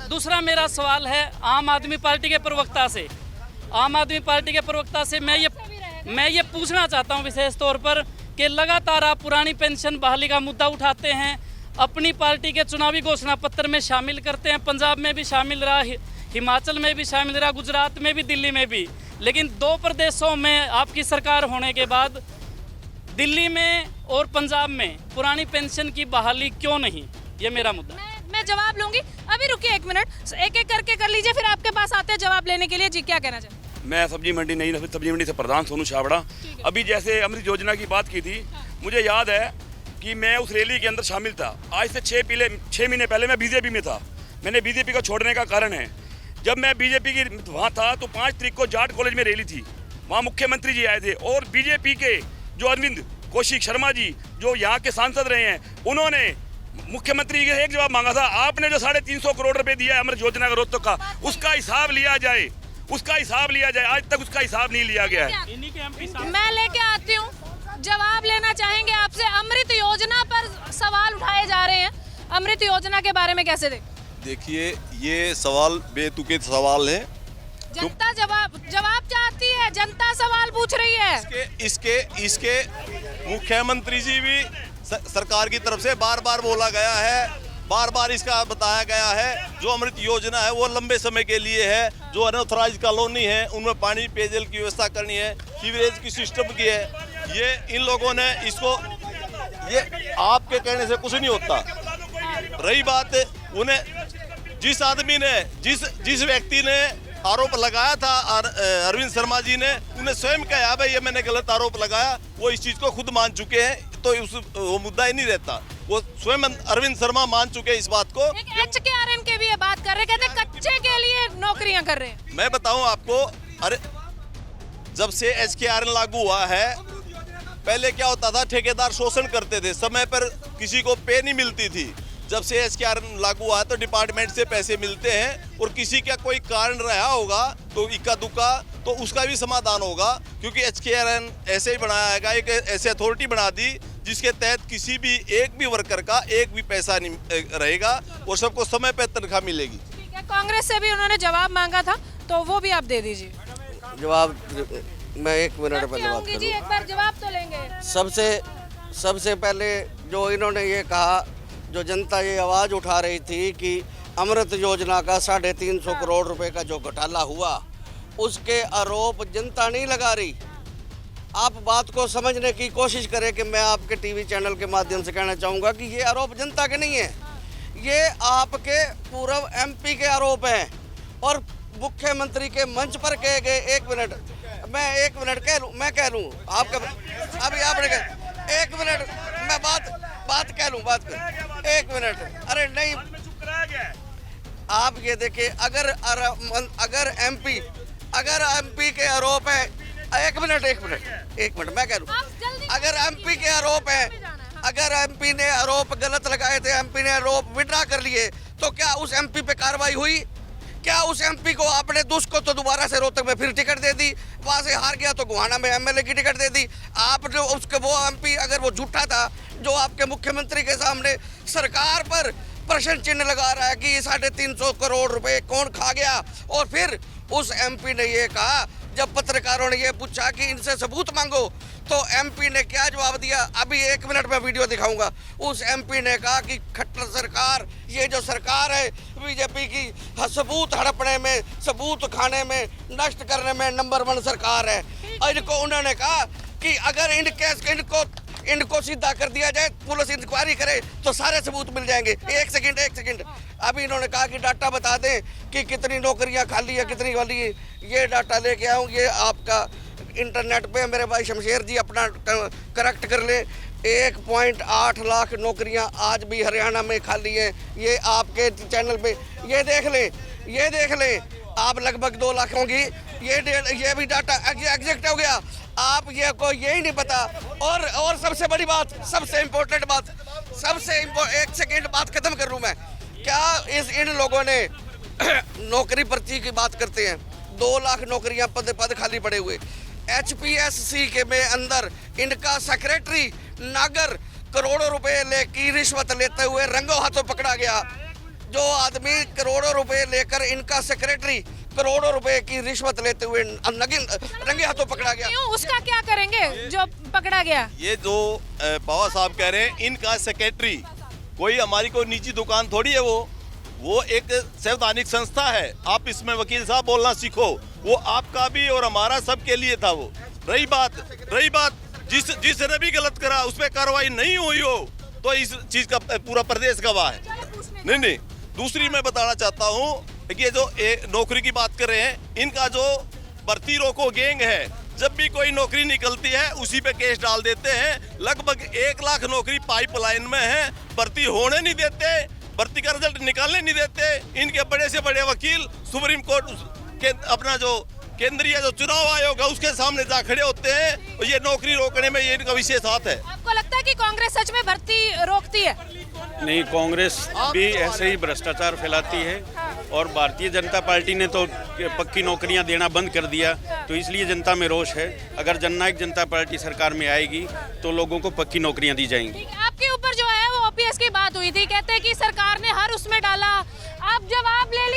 दूसरा मेरा सवाल है आम आदमी पार्टी के प्रवक्ता से मैं ये पूछना चाहता हूं विशेष तौर पर कि लगातार आप पुरानी पेंशन बहाली का मुद्दा उठाते हैं। अपनी पार्टी के चुनावी घोषणा पत्र में शामिल करते हैं। पंजाब में भी शामिल रहा, हिमाचल में भी शामिल रहा, गुजरात में भी, दिल्ली में भी। लेकिन 2 प्रदेशों में आपकी सरकार होने के बाद दिल्ली में और पंजाब में पुरानी पेंशन की बहाली क्यों नहीं, ये मेरा मुद्दा। मैं जवाब लूंगी, अभी रुकिए 1 मिनट, एक एक करके कर लीजिए, फिर आपके पास आते हैं जवाब लेने के लिए। जी क्या कहना चाहते हैं? मैं सब्जी मंडी से प्रधान सोनू छाबड़ा। अभी जैसे अमृत योजना की बात की थी, मुझे याद है कि मैं उस रैली के अंदर शामिल था। आज से 6 महीने पहले मैं बीजेपी में था। मैंने बीजेपी को छोड़ने का कारण है, जब मैं बीजेपी की वहाँ था तो 5 तारीख को जाट कॉलेज में रैली थी, वहाँ मुख्यमंत्री जी आए थे और बीजेपी के जो अरविंद कौशिक शर्मा जी जो यहाँ के सांसद रहे हैं, उन्होंने मुख्यमंत्री जी से एक जवाब मांगा था, आपने जो 350 करोड़ रुपए दिया है अमृत योजना का रोहतक का, उसका हिसाब लिया जाए, उसका हिसाब लिया जाए। आज तक उसका हिसाब नहीं लिया गया है। मैं लेके आती हूँ, जवाब लेना चाहेंगे आपसे। अमृत योजना पर सवाल उठाए जा रहे हैं, अमृत योजना के बारे में कैसे देखिए, ये सवाल बेतुके सवाल है। जनता जवाब चाहती है, जनता सवाल पूछ रही है। इसके मुख्यमंत्री जी भी सरकार की तरफ से बार बार बोला गया है, बार बार इसका बताया गया है, जो अमृत योजना है वो लंबे समय के लिए है। जो अनऑथराइज्ड कॉलोनी है उनमें पानी पेयजल की व्यवस्था करनी है, सीवरेज की सिस्टम की है। ये इन लोगों ने इसको, ये आपके कहने से कुछ नहीं होता। रही बात उन्हें जिस आदमी ने जिस व्यक्ति ने आरोप लगाया था अरविंद शर्मा जी ने, उन्हें स्वयं कहा भाई ये मैंने गलत आरोप लगाया, वो इस चीज को खुद मान चुके हैं, तो वो मुद्दा ही नहीं रहता। वो स्वयं अरविंद शर्मा मान चुके हैं इस बात को। HKRN के भी ये बात कर रहे, कहते कच्चे के लिए नौकरियां कर रहे हैं। मैं बताऊं आपको, अरे जब से HKRN लागू हुआ है, पहले क्या होता था, ठेकेदार शोषण करते थे, समय पर किसी को पे नहीं मिलती थी। जब से HKRN लागू हुआ है तो डिपार्टमेंट से पैसे मिलते हैं, और किसी का कोई कारण रहा होगा तो इक्का दुक्का तो उसका भी समाधान होगा, क्योंकि HKRN ऐसे ही बनाया है, एक ऐसी अथॉरिटी बना दी जिसके तहत किसी भी एक भी वर्कर का एक भी पैसा नहीं रहेगा और सबको समय पर तनख्वाह मिलेगी। ठीक है, कांग्रेस से भी उन्होंने जवाब मांगा था, तो वो भी आप दे दीजिए जवाब। मैं 1 मिनट पहले बात जी, एक बार जवाब तो लेंगे। सबसे पहले जो इन्होंने ये कहा, जो जनता ये आवाज़ उठा रही थी कि अमृत योजना का 350 करोड़ रुपए का जो घोटाला हुआ, उसके आरोप जनता नहीं लगा रही। आप बात को समझने की कोशिश करें कि मैं आपके टीवी चैनल के माध्यम से कहना चाहूँगा कि ये आरोप जनता के नहीं है, ये आपके पूर्व MP के आरोप हैं और मुख्यमंत्री के मंच पर कहे गए। 1 मिनट, मैं 1 मिनट मैं कह लूँ आपका, अभी आपने कहा 1 मिनट, मैं बात कह लूँ, 1 मिनट। अरे नहीं, आप ये देखिए, अगर MP के आरोप है, 1 मिनट मैं कह लूँ, अगर MP के आरोप है, अगर MP ने आरोप गलत लगाए थे, MP ने आरोप विड्रा कर लिए, तो क्या उस MP पे कार्रवाई हुई? क्या उस MP को आपने को तो दोबारा से रोहतक में फिर टिकट दे दी, वहाँ से हार गया तो गोहाना में MLA की टिकट दे दी? आपने उसके वो MP अगर वो झूठा था, जो आपके मुख्यमंत्री के सामने सरकार पर प्रश्न चिन्ह लगा रहा है कि ये 350 करोड़ रुपए कौन खा गया, और फिर उस MP ने ये कहा, जब पत्रकारों ने ये पूछा कि इनसे सबूत मांगो, तो MP ने क्या जवाब दिया? अभी 1 मिनट में वीडियो दिखाऊंगा। उस MP ने कहा कि खट्टर सरकार, ये जो सरकार है बीजेपी की, सबूत हड़पने में, सबूत खाने में, नष्ट करने में नंबर 1 सरकार है। और इनको उन्होंने कहा कि अगर इनको सीधा कर दिया जाए, पुलिस इंक्वायरी करे, तो सारे सबूत मिल जाएंगे। एक सेकंड, अभी इन्होंने कहा कि डाटा बता दें कि कितनी नौकरियां खाली है, कितनी वाली है। ये डाटा लेके आऊँ, ये आपका इंटरनेट पे मेरे भाई शमशेर जी अपना करेक्ट कर ले। 1.8 लाख नौकरियां आज भी हरियाणा में खाली हैं। ये आपके चैनल पे ये देख लें, आप लगभग 2 लाख होंगी। ये भी डाटा एग्जैक्ट हो गया। आप ये को यही नहीं पता। और सबसे बड़ी बात, सबसे इम्पोर्टेंट बात, 1 सेकेंड बात खत्म कर लूँ मैं। क्या इन लोगों ने नौकरी पर्ची की बात करते हैं, 2 लाख नौकरियां पद खाली पड़े हुए। HPSC के में अंदर इनका सेक्रेटरी नागर करोड़ों रुपए की रिश्वत लेते हुए रंगों हाथों पकड़ा गया। जो आदमी करोड़ों रुपए लेकर, इनका सेक्रेटरी करोड़ों रुपए की रिश्वत लेते हुए रंगे हाथों पकड़ा गया। क्यों, उसका क्या करेंगे जो पकड़ा गया? ये जो पवार साहब कह रहे हैं, इनका सेक्रेटरी कोई हमारी कोई निजी दुकान थोड़ी है वो एक संवैधानिक संस्था है। आप इसमें वकील साहब बोलना सीखो, वो आपका भी और हमारा सबके लिए था। वो रही बात जिसने भी गलत करा उस पर कार्रवाई नहीं हुई हो तो इस चीज का पूरा प्रदेश गवाह है। नहीं, दूसरी मैं बताना चाहता हूँ कि ये जो नौकरी की बात कर रहे हैं, इनका जो भर्ती रोको गैंग है, जब भी कोई नौकरी निकलती है उसी पे केस डाल देते हैं। लगभग 1 लाख नौकरी पाइपलाइन में है, भर्ती होने नहीं देते, भर्ती का रिजल्ट निकालने नहीं देते। इनके बड़े से बड़े वकील सुप्रीम कोर्ट के अपना जो केंद्रीय जो चुनाव आयोग है उसके सामने जा खड़े होते हैं। ये नौकरी रोकने में ये इनका विशेष हाथ है। आपको लगता है कि कांग्रेस सच में भर्ती रोकती है? नहीं, कांग्रेस भी ऐसे ही भ्रष्टाचार फैलाती है और भारतीय जनता पार्टी ने तो पक्की नौकरियां देना बंद कर दिया, तो इसलिए जनता में रोष है। अगर जननायक जनता पार्टी सरकार में आएगी तो लोगों को पक्की नौकरियां दी जाएंगी। आपके ऊपर जो है वो ओपीएस की बात हुई थी, कहते हैं कि सरकार ने हर उसमें डाला। आप जवाब ले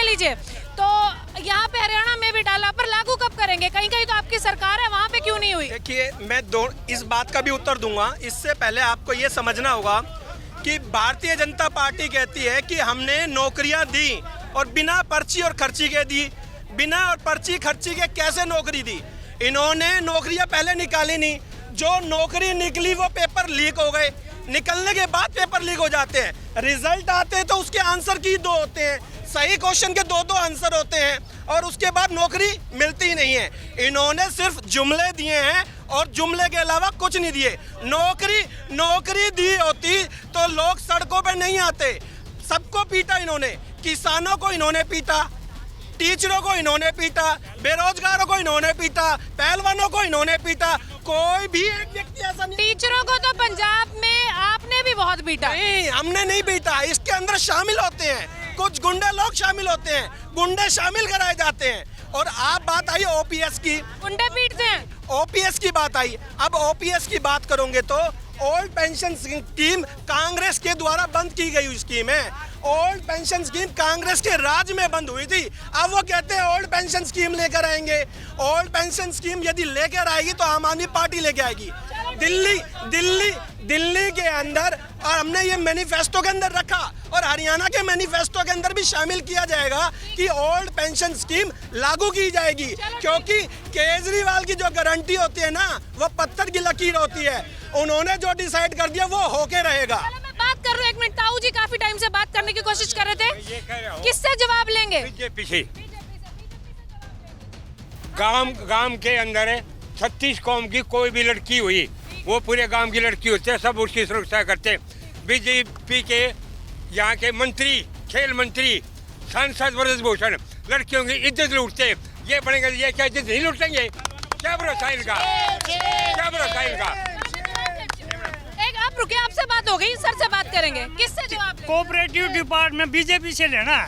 लीजिए। तो यहाँ पे हरियाणा में भी डाला, पर लागू कब करेंगे? कहीं तो आपकी सरकार है, वहाँ पे क्यों नहीं हुई? देखिए, मैं इस बात का भी उत्तर दूंगा। इससे पहले आपको ये समझना होगा कि भारतीय जनता पार्टी कहती है कि हमने नौकरियां दी और बिना पर्ची और खर्ची के दी। बिना और पर्ची खर्ची के कैसे नौकरी दी? इन्होंने नौकरियां पहले निकाली नहीं, जो नौकरी निकली वो पेपर लीक हो गए। निकलने के बाद पेपर लीक हो जाते हैं, रिजल्ट आते हैं तो उसके आंसर की 2 होते हैं, सही क्वेश्चन के 2 आंसर होते हैं और उसके बाद नौकरी मिलती ही नहीं है। इन्होंने सिर्फ जुमले दिए हैं और जुमले के अलावा कुछ नहीं दिए। नौकरी दी होती तो लोग सड़कों पे नहीं आते। सबको पीटा इन्होंने, किसानों को इन्होंने पीटा, टीचरों को इन्होंने पीटा, बेरोजगारों को इन्होंने पीटा, पहलवानों को इन्होंने पीटा। कोई भी एक व्यक्ति ऐसा नहीं। टीचरों को तो पंजाब में आपने भी बहुत पीटा। नहीं, हमने नहीं पीटा। इसके अंदर शामिल होते हैं कुछ गुंडे लोग, शामिल होते हैं, गुंडे शामिल कराए जाते हैं। और आप बात आई ओपीएस की, गुंडे पीटते हैं। ओपीएस की बात आई, अब ओपीएस की बात करोगे तो ओल्ड पेंशन स्कीम कांग्रेस के द्वारा बंद की गई स्कीम है। ओल्ड पेंशन स्कीम कांग्रेस के राज में बंद हुई थी। अब वो कहते हैं ओल्ड पेंशन स्कीम लेकर आएंगे। ओल्ड पेंशन स्कीम यदि लेकर आएगी तो आम आदमी पार्टी लेके आएगी। दिल्ली के अंदर, और हमने ये मैनिफेस्टो के अंदर रखा और हरियाणा के मैनिफेस्टो के अंदर भी शामिल किया जाएगा कि ओल्ड पेंशन स्कीम लागू की जाएगी। क्योंकि केजरीवाल की जो गारंटी होती है ना, वो पत्थर की लकीर होती है। उन्होंने जो डिसाइड कर दिया वो होके रहेगा। बात कर रहे हो, 1 मिनट। ताऊ जी काफी टाइम से बात करने की कोशिश कर रहे थे, किससे जवाब लेंगे? बीजेपी से। गांव के अंदर 36 कौम की कोई भी लड़की हुई, वो पूरे गांव की लड़की होती है, सब उसकी सुरक्षा करते। बीजेपी के यहाँ के मंत्री, खेल मंत्री, सांसद ब्रजभूषण लड़कियों की इज्जत लूटते। ये बनेगा, ये क्या इज्जत नहीं लूटेंगे? क्या भरोसा इनका, क्या भरोसा इनका? आप रुके, आपसे बात हो गई, सर से बात करेंगे। किससे जवाब? कोऑपरेटिव डिपार्टमेंट बीजेपी से लेना।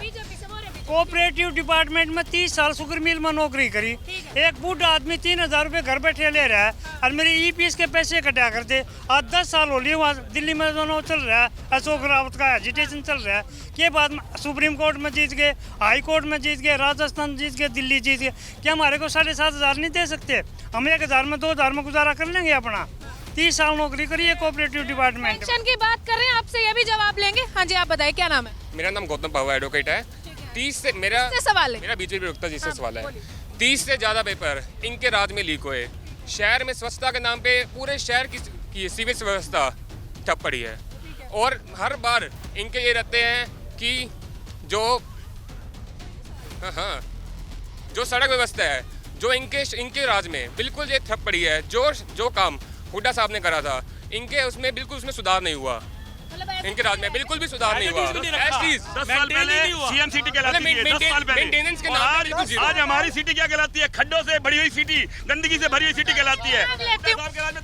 कोऑपरेटिव डिपार्टमेंट में 30 साल शुगर मिल में नौकरी करी। एक बूढ़ा आदमी 3000 रुपये घर बैठे ले रहा है और मेरे ईपीएस के पैसे कटा करते। आज 10 साल हो लिए वहाँ दिल्ली में दोनों चल रहा है, अशोक रावत का एजिटेशन चल रहा है। के बाद सुप्रीम कोर्ट में जीत गए, हाई कोर्ट में जीत गए, राजस्थान जीत गए, दिल्ली जीत गए। क्या हमारे को 7,500 नहीं दे सकते? हम 1000 में 2000 में गुजारा कर लेंगे अपना। 30 साल नौकरी करी है कोऑपरेटिव डिपार्टमेंट। पेंशन की बात कर रहे हैं, आपसे ये भी जवाब लेंगे। हाँ जी, आप बताइए, क्या नाम है? मेरा नाम गौतम पहवा एडवोकेट है। 30 से मेरा सवाल है, मेरा बीजेपी प्रवक्ता जी से सवाल है। 30 से ज़्यादा पेपर इनके राज में लीक हुए। शहर में स्वच्छता के नाम पे पूरे शहर की सीवेज व्यवस्था ठप पड़ी है। और हर बार इनके ये रहते हैं कि जो सड़क व्यवस्था है, जो इनके राज में बिल्कुल ये ठप पड़ी है। जो काम हुड्डा साहब ने करा था, इनके उसमें बिल्कुल उसमें सुधार नहीं हुआ। इनके राज में बिल्कुल भी सुधार नहीं हुआ। 10 साल पहले सीएम सिटी कहलाती थी, 10 साल पहले। मेंटेनेंस के नाम पे आज हमारी सिटी क्या कहलाती है? खड्डों से भरी हुई सिटी, गंदगी से भरी हुई सिटी कहलाती है।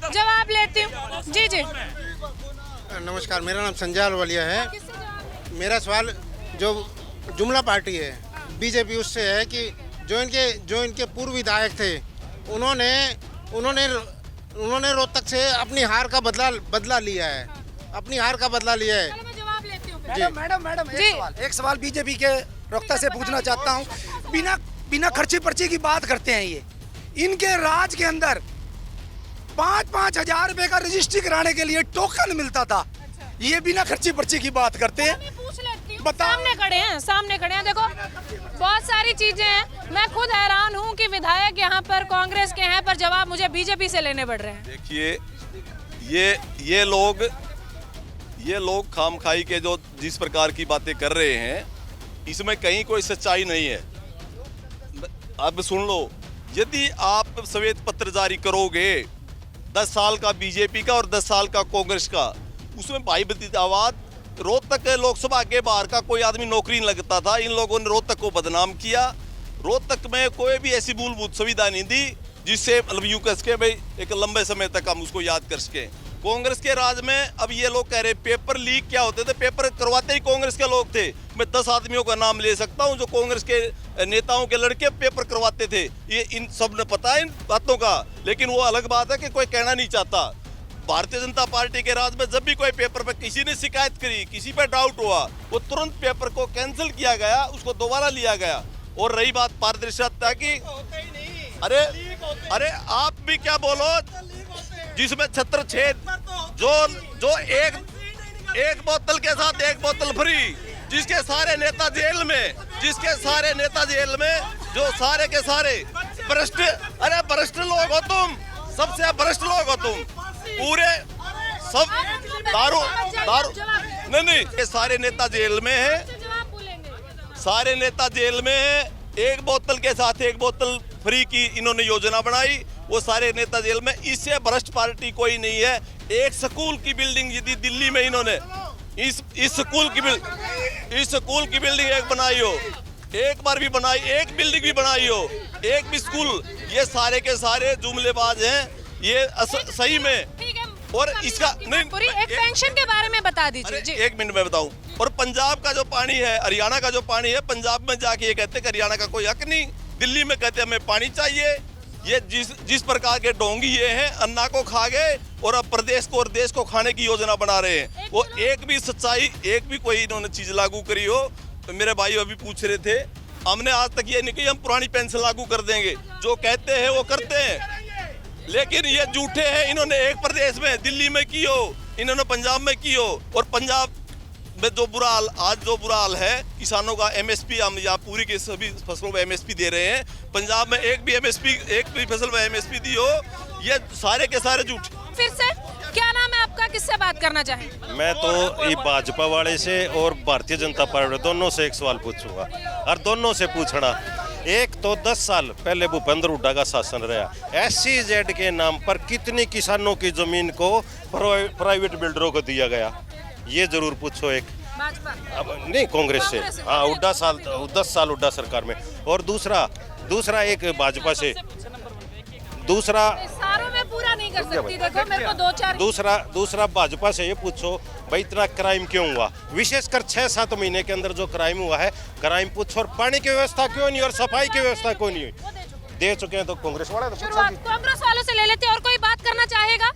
जवाब लेती हूँ। जी जी, नमस्कार, मेरा नाम संजय अलवलिया है। मेरा सवाल जो जुमला पार्टी है बीजेपी, उससे है कि जो इनके पूर्व विधायक थे, उन्होंने रोहतक से अपनी हार का बदला लिया है, अपनी हार का बदला लिया है। मैं जवाब लेती हूँ। मैडम एक सवाल बीजेपी के प्रवक्ता से पूछना चाहता हूँ। बिना खर्ची पर्ची की बात करते हैं। ये इनके राज के अंदर 5-5 हजार रुपए का रजिस्ट्री कराने के लिए टोकन मिलता था। ये बिना खर्ची पर्ची की बात करते हैं। पूछ लेती हूँ, सामने खड़े हैं, देखो बहुत सारी चीजें हैं। मैं खुद हैरान हूँ कि विधायक यहाँ पर कांग्रेस के हैं पर जवाब मुझे बीजेपी से लेने पड़ रहे हैं। देखिए ये लोग खामखाई के जो जिस प्रकार की बातें कर रहे हैं, इसमें कहीं कोई सच्चाई नहीं है। अब सुन लो, यदि आप श्वेत पत्र जारी करोगे 10 साल का बीजेपी का और 10 साल का कांग्रेस का, उसमें भाई भतीजावाद, रोहतक लोकसभा के बाहर का कोई आदमी नौकरी नहीं लगता था। इन लोगों ने रोहतक को बदनाम किया। रोहतक में कोई भी ऐसी मूलभूत सुविधा नहीं दी जिससे मतलब यूं कह सके भाई एक लंबे समय तक हम उसको याद कर सके। कांग्रेस के राज में अब ये लोग कह रहे पेपर लीक क्या होते थे, पेपर करवाते ही कांग्रेस के लोग थे। मैं 10 आदमियों का नाम ले सकता हूं जो कांग्रेस के नेताओं के लड़के पेपर करवाते थे। ये इन सब ने पता है इन बातों का, लेकिन वो अलग बात है कि कोई कहना नहीं चाहता। भारतीय जनता पार्टी के राज में जब भी कोई पेपर पे किसी ने शिकायत करी, किसी पे डाउट हुआ, वो तुरंत पेपर को कैंसिल किया गया, उसको दोबारा लिया गया। और रही बात पारदर्शिता की, अरे आप भी क्या बोलो, जिसमें छत्र छेद, जो एक बोतल के साथ एक बोतल फ्री, जिसके सारे नेता जेल में, जो सारे के सारे भ्रष्ट लोग हो तुम, सबसे भ्रष्ट लोग हो तुम, पूरे सब दारू नहीं, ये सारे नेता जेल में है, सारे नेता जेल में है। एक बोतल के साथ एक बोतल फ्री की इन्होंने योजना बनाई, वो सारे नेता जेल में। इससे भ्रष्ट पार्टी कोई नहीं है। एक स्कूल की बिल्डिंग यदि दिल्ली में इन्होंने इस स्कूल की बिल्डिंग एक बनाई हो, एक बार भी बनाई, एक बिल्डिंग भी बनाई हो, एक भी स्कूल, ये सारे के सारे जुमलेबाज हैं ये सही में। और इसका नहीं, एक पेंशन के बारे में बता दीजिए जी। 1 मिनट में बताऊं। और पंजाब का जो पानी है, हरियाणा का जो पानी है, पंजाब में जाके ये कहते हैं कि हरियाणा का कोई हक नहीं, दिल्ली में कहते हैं हमें पानी चाहिए। ये जिस प्रकार के ढोंगी ये हैं, अन्ना को खा गए और अब प्रदेश को और देश को खाने की योजना बना रहे हैं। वो एक भी सच्चाई, एक भी कोई इन्होंने चीज लागू करी हो। तो मेरे भाई अभी पूछ रहे थे, हमने आज तक ये नहीं कि हम पुरानी पेंशन लागू कर देंगे, जो कहते हैं वो करते हैं, लेकिन ये झूठे हैं। इन्होंने एक प्रदेश में दिल्ली में की हो, इन्होंने पंजाब में की हो। और पंजाब में जो बुरा हाल है किसानों का, एमएसपी हम यहाँ पूरी की सभी फसलों में एमएसपी दे रहे हैं, पंजाब में एक भी फसल में एमएसपी दी हो, ये सारे के सारे झूठ। फिर से क्या नाम है आपका, किससे बात करना चाहेंगे? मैं तो ये भाजपा वाले से और भारतीय जनता पार्टी दोनों से एक सवाल पूछूंगा, और दोनों से पूछना। एक तो 10 साल पहले भूपेंद्र हुड्डा का शासन रहा, SEZ के नाम पर कितनी किसानों की जमीन को प्राइवेट बिल्डरों को दिया गया, ये जरूर पूछो। एक अब नहीं कांग्रेस से, हाँ, 10 साल हुड्डा सरकार में। और दूसरा एक भाजपा से, सारों में पूरा नहीं कर सकती, देखो मेरे को 2-4। दूसरा भाजपा से ये पूछो भाई इतना क्राइम क्यों हुआ, विशेषकर 6-7 महीने के अंदर जो क्राइम हुआ है, क्राइम पूछो। और पानी की व्यवस्था क्यों नहीं और सफाई की व्यवस्था क्यों नहीं हुई, दे चुके हैं तो कांग्रेस वाले तो कांग्रेस वालों से ले लेते हैं। और कोई बात करना चाहेगा?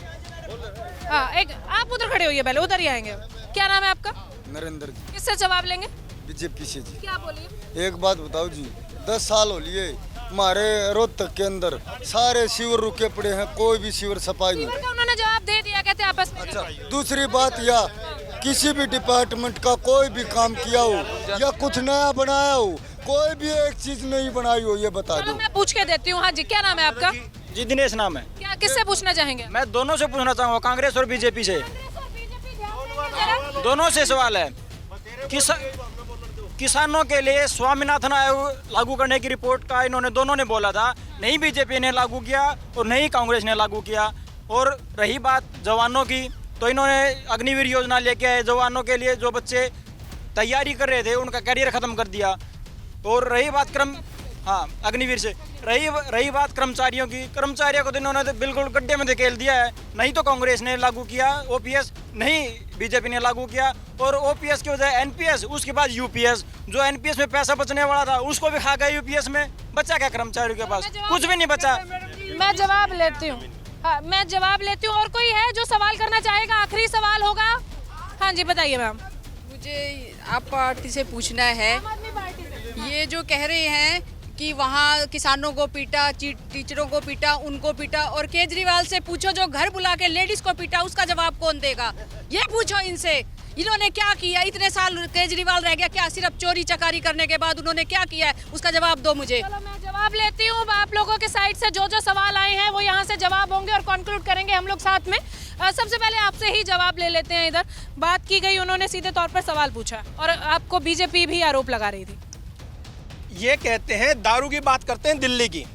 हाँ, एक आप उधर खड़े होइए, पहले उधर ही आएंगे। क्या नाम है आपका? नरेंद्र जी। किससे जवाब लेंगे? बीजेपी से जी। क्या बोलिए? एक बात बताओ जी, 10 साल हो लिए हमारे रोहतक के अंदर सारे सीवर रुके पड़े हैं, कोई भी सीवर सफाई नहीं। उन्होंने जवाब दे दिया, कहते आपस में। अच्छा, दूसरी बात, या किसी भी डिपार्टमेंट का कोई भी काम किया हो या कुछ नया बनाया हो, कोई भी एक चीज नहीं बनाई हो, ये बता दो। मैं पूछ के देती हूँ। हाँ जी, क्या नाम है आपका? जी, दिनेश नाम है। क्या किससे पूछना चाहेंगे? मैं दोनों से पूछना चाहूँगा, कांग्रेस और बीजेपी से, दोनों से सवाल है। किसानों के लिए स्वामीनाथन आयोग लागू करने की रिपोर्ट का इन्होंने दोनों ने बोला था, नहीं बीजेपी ने लागू किया और नहीं कांग्रेस ने लागू किया। और रही बात जवानों की, तो इन्होंने अग्निवीर योजना लेके आए, जवानों के लिए जो बच्चे तैयारी कर रहे थे उनका कैरियर ख़त्म कर दिया। और रही बात अग्निवीर से रही बात कर्मचारियों की, कर्मचारियों को तो इन्होंने तो बिल्कुल गड्ढे में धकेल दिया है। नहीं तो कांग्रेस ने लागू किया OPS, नहीं बीजेपी ने लागू किया। और OPS की वजह NPS, उसके बाद UPS, जो NPS में पैसा बचने वाला था उसको भी खा गया UPS में। बचा क्या कर्मचारियों के पास? कुछ भी नहीं बचा। मैं जवाब लेती हूँ। हाँ, मैं जवाब लेती हूँ। और कोई है जो सवाल करना चाहेगा? आखिरी सवाल होगा। हाँ जी, बताइए मैम। मुझे आप पार्टी से पूछना है, ये जो कह रहे हैं कि वहाँ किसानों को पीटा, टीचरों को पीटा, उनको पीटा, और केजरीवाल से पूछो जो घर बुला के लेडीज को पीटा, उसका जवाब कौन देगा? ये पूछो इनसे। इन्होंने क्या किया? इतने साल केजरीवाल रह गया क्या? सिर्फ चोरी चकारी करने के बाद उन्होंने क्या किया है? उसका जवाब दो मुझे। चलो मैं जवाब लेती हूँ। आप लोगों के साइड से जो सवाल आए हैं वो यहाँ से जवाब होंगे और कंक्लूड करेंगे हम लोग साथ में। सबसे पहले आपसे ही जवाब ले लेते हैं। इधर बात की गई, उन्होंने सीधे तौर पर सवाल पूछा और आपको बीजेपी भी आरोप लगा रही थी। ये कहते हैं दारू की बात करते हैं दिल्ली की।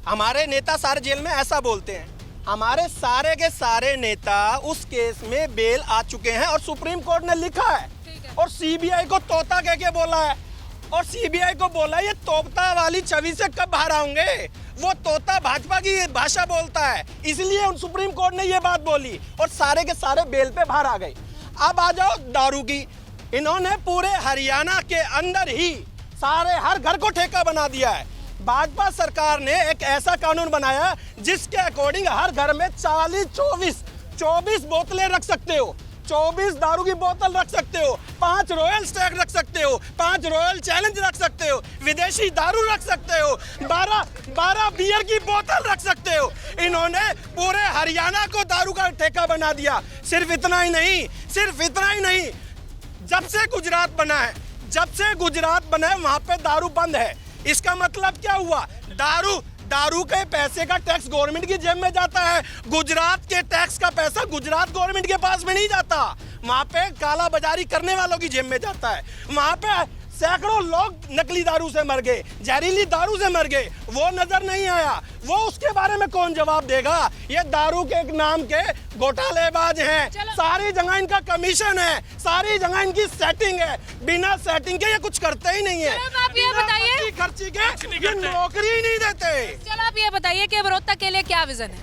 हमारे नेता सारे जेल में ऐसा बोलते हैं। हमारे सारे के सारे नेता उस केस में बेल आ चुके हैं और सुप्रीम कोर्ट ने लिखा है और सीबीआई को तोता कह के बोला है और सीबीआई को बोला ये तोता वाली छवि से कब बाहर आएंगे। वो तोता भाजपा की भाषा बोलता है, इसलिए उन सुप्रीम कोर्ट ने ये बात बोली और सारे के सारे बेल पे बाहर आ गए। अब आ जाओ दारू की। इन्होंने पूरे हरियाणा के अंदर ही सारे हर घर को ठेका बना दिया है। भाजपा सरकार ने एक ऐसा कानून बनाया जिसके अकॉर्डिंग हर घर में 24 बोतलें रख सकते हो, 24 दारू की बोतल रख सकते हो, 5 रॉयल स्टैग रख सकते हो, 5 रॉयल चैलेंज रख सकते हो, विदेशी दारू रख सकते हो, 12 बियर की बोतल रख सकते हो। इन्होंने पूरे हरियाणा को दारू का ठेका बना दिया। सिर्फ इतना ही नहीं, जब से गुजरात बना है वहां पे दारू बंद है। इसका मतलब क्या हुआ? दारू के पैसे का टैक्स गवर्नमेंट की जेब में जाता है। गुजरात के टैक्स का पैसा गुजरात गवर्नमेंट के पास में नहीं जाता, वहां पे काला बाजारी करने वालों की जेब में जाता है। वहां पे सैकड़ों लोग नकली दारू से मर गए, जहरीली दारू से मर गए, वो नजर नहीं आया। वो उसके बारे में कौन जवाब देगा? ये दारू के एक नाम के घोटालेबाज हैं। सारी जगह इनका कमीशन है, सारी जगह इनकी सेटिंग है। बिना सेटिंग के ये कुछ करते ही नहीं है। आप ये बताइए, खर्ची के ये नौकरी ही नहीं देते। चलो आप ये बताइए कि अब रोहतक के लिए क्या विजन है?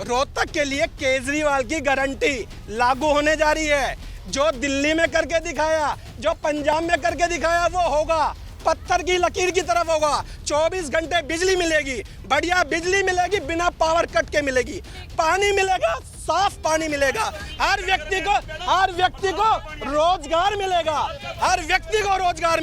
रोहतक के लिए केजरीवाल की गारंटी लागू होने जा रही है। जो दिल्ली में करके दिखाया, जो पंजाब में करके दिखाया, वो होगा। पत्थर की लकीर की तरफ होगा। 24 घंटे बिजली मिलेगी, बढ़िया बिजली मिलेगी, बिना पावर कट के मिलेगी। पानी मिलेगा, साफ पानी मिलेगा। हर व्यक्ति को रोजगार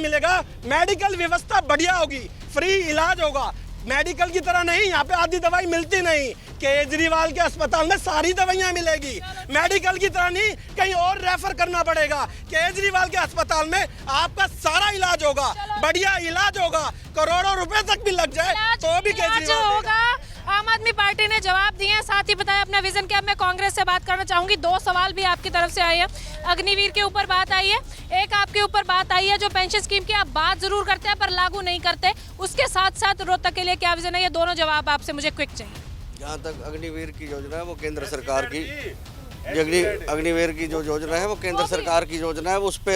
मिलेगा। मेडिकल व्यवस्था बढ़िया होगी, फ्री इलाज होगा। मेडिकल की तरह नहीं, यहाँ पे आधी दवाई मिलती नहीं। केजरीवाल के अस्पताल में सारी दवाइयाँ मिलेगी। मेडिकल की तरह नहीं, कहीं और रेफर करना पड़ेगा। केजरीवाल के अस्पताल में आपका सारा इलाज होगा, बढ़िया इलाज होगा। करोड़ों रुपए तक भी लग जाए तो भी केजरीवाल होगा। आम आदमी पार्टी ने जवाब दिए हैं, साथ ही बताया अपना विजन क्या। मैं कांग्रेस से बात करना चाहूंगी। 2 सवाल भी आपकी तरफ से आए हैं। अग्निवीर के ऊपर बात आई है, एक आपके ऊपर बात आई है जो पेंशन स्कीम की आप बात जरूर करते हैं पर लागू नहीं करते। उसके साथ साथ रोहतक के लिए क्या विजन है? ये दोनों जवाब आपसे मुझे क्विक चाहिए। जहाँ तक अग्निवीर की योजना है वो केंद्र सरकार की, अग्निवीर की जो योजना है वो केंद्र सरकार की योजना है। उस पर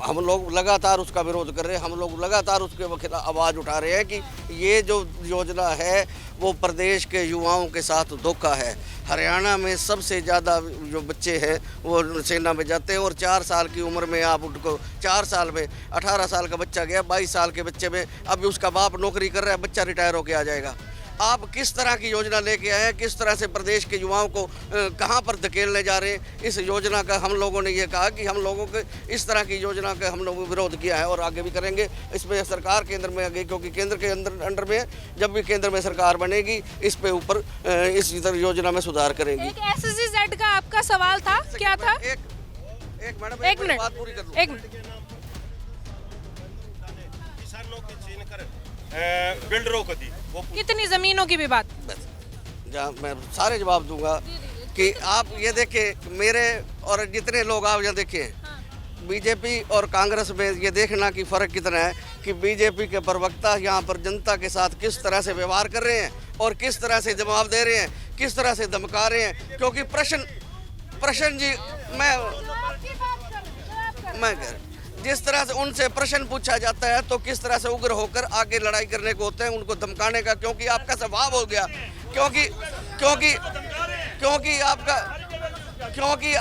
हम लोग लगातार उसका विरोध कर रहे हैं। हम लोग लगातार उसके खिलाफ आवाज़ उठा रहे हैं कि ये जो योजना है वो प्रदेश के युवाओं के साथ धोखा है। हरियाणा में सबसे ज़्यादा जो बच्चे हैं वो सेना में जाते हैं और 4 साल की उम्र में आप उनको 4 साल में 18 साल का बच्चा गया, 22 साल के बच्चे में अब उसका बाप नौकरी कर रहा है, बच्चा रिटायर होकर आ जाएगा। आप किस तरह की योजना लेके आए हैं? किस तरह से प्रदेश के युवाओं को कहां पर धकेलने जा रहे हैं? इस योजना का हम लोगों ने ये कहा कि हम लोगों के इस तरह की योजना का हम लोगों विरोध किया है और आगे भी करेंगे। इसमें सरकार केंद्र में आ गई क्योंकि केंद्र के अंडर में जब भी केंद्र में सरकार बनेगी इस पे ऊपर इस योजना में सुधार करेगी। एक SSZ का आपका सवाल था, क्या था? एक मैडम, एक मिनट बात पूरी कर लूं। एक मिनट। बिल्डरों को दी कितनी जमीनों की भी बात? जहाँ मैं सारे जवाब दूंगा कि आप ये देखिए मेरे और जितने लोग आप यहाँ देखिए बीजेपी और कांग्रेस में ये देखना कि फ़र्क कितना है कि बीजेपी के प्रवक्ता यहाँ पर जनता के साथ किस तरह से व्यवहार कर रहे हैं और किस तरह से जवाब दे रहे हैं, किस तरह से धमका रहे हैं। क्योंकि प्रश्न जी मैं जिस तरह से उनसे प्रश्न पूछा जाता है तो किस तरह से उग्र होकर आगे लड़ाई करने को होते हैं, उनको धमकाने का। क्योंकि आपका स्वभाव हो गया, क्योंकि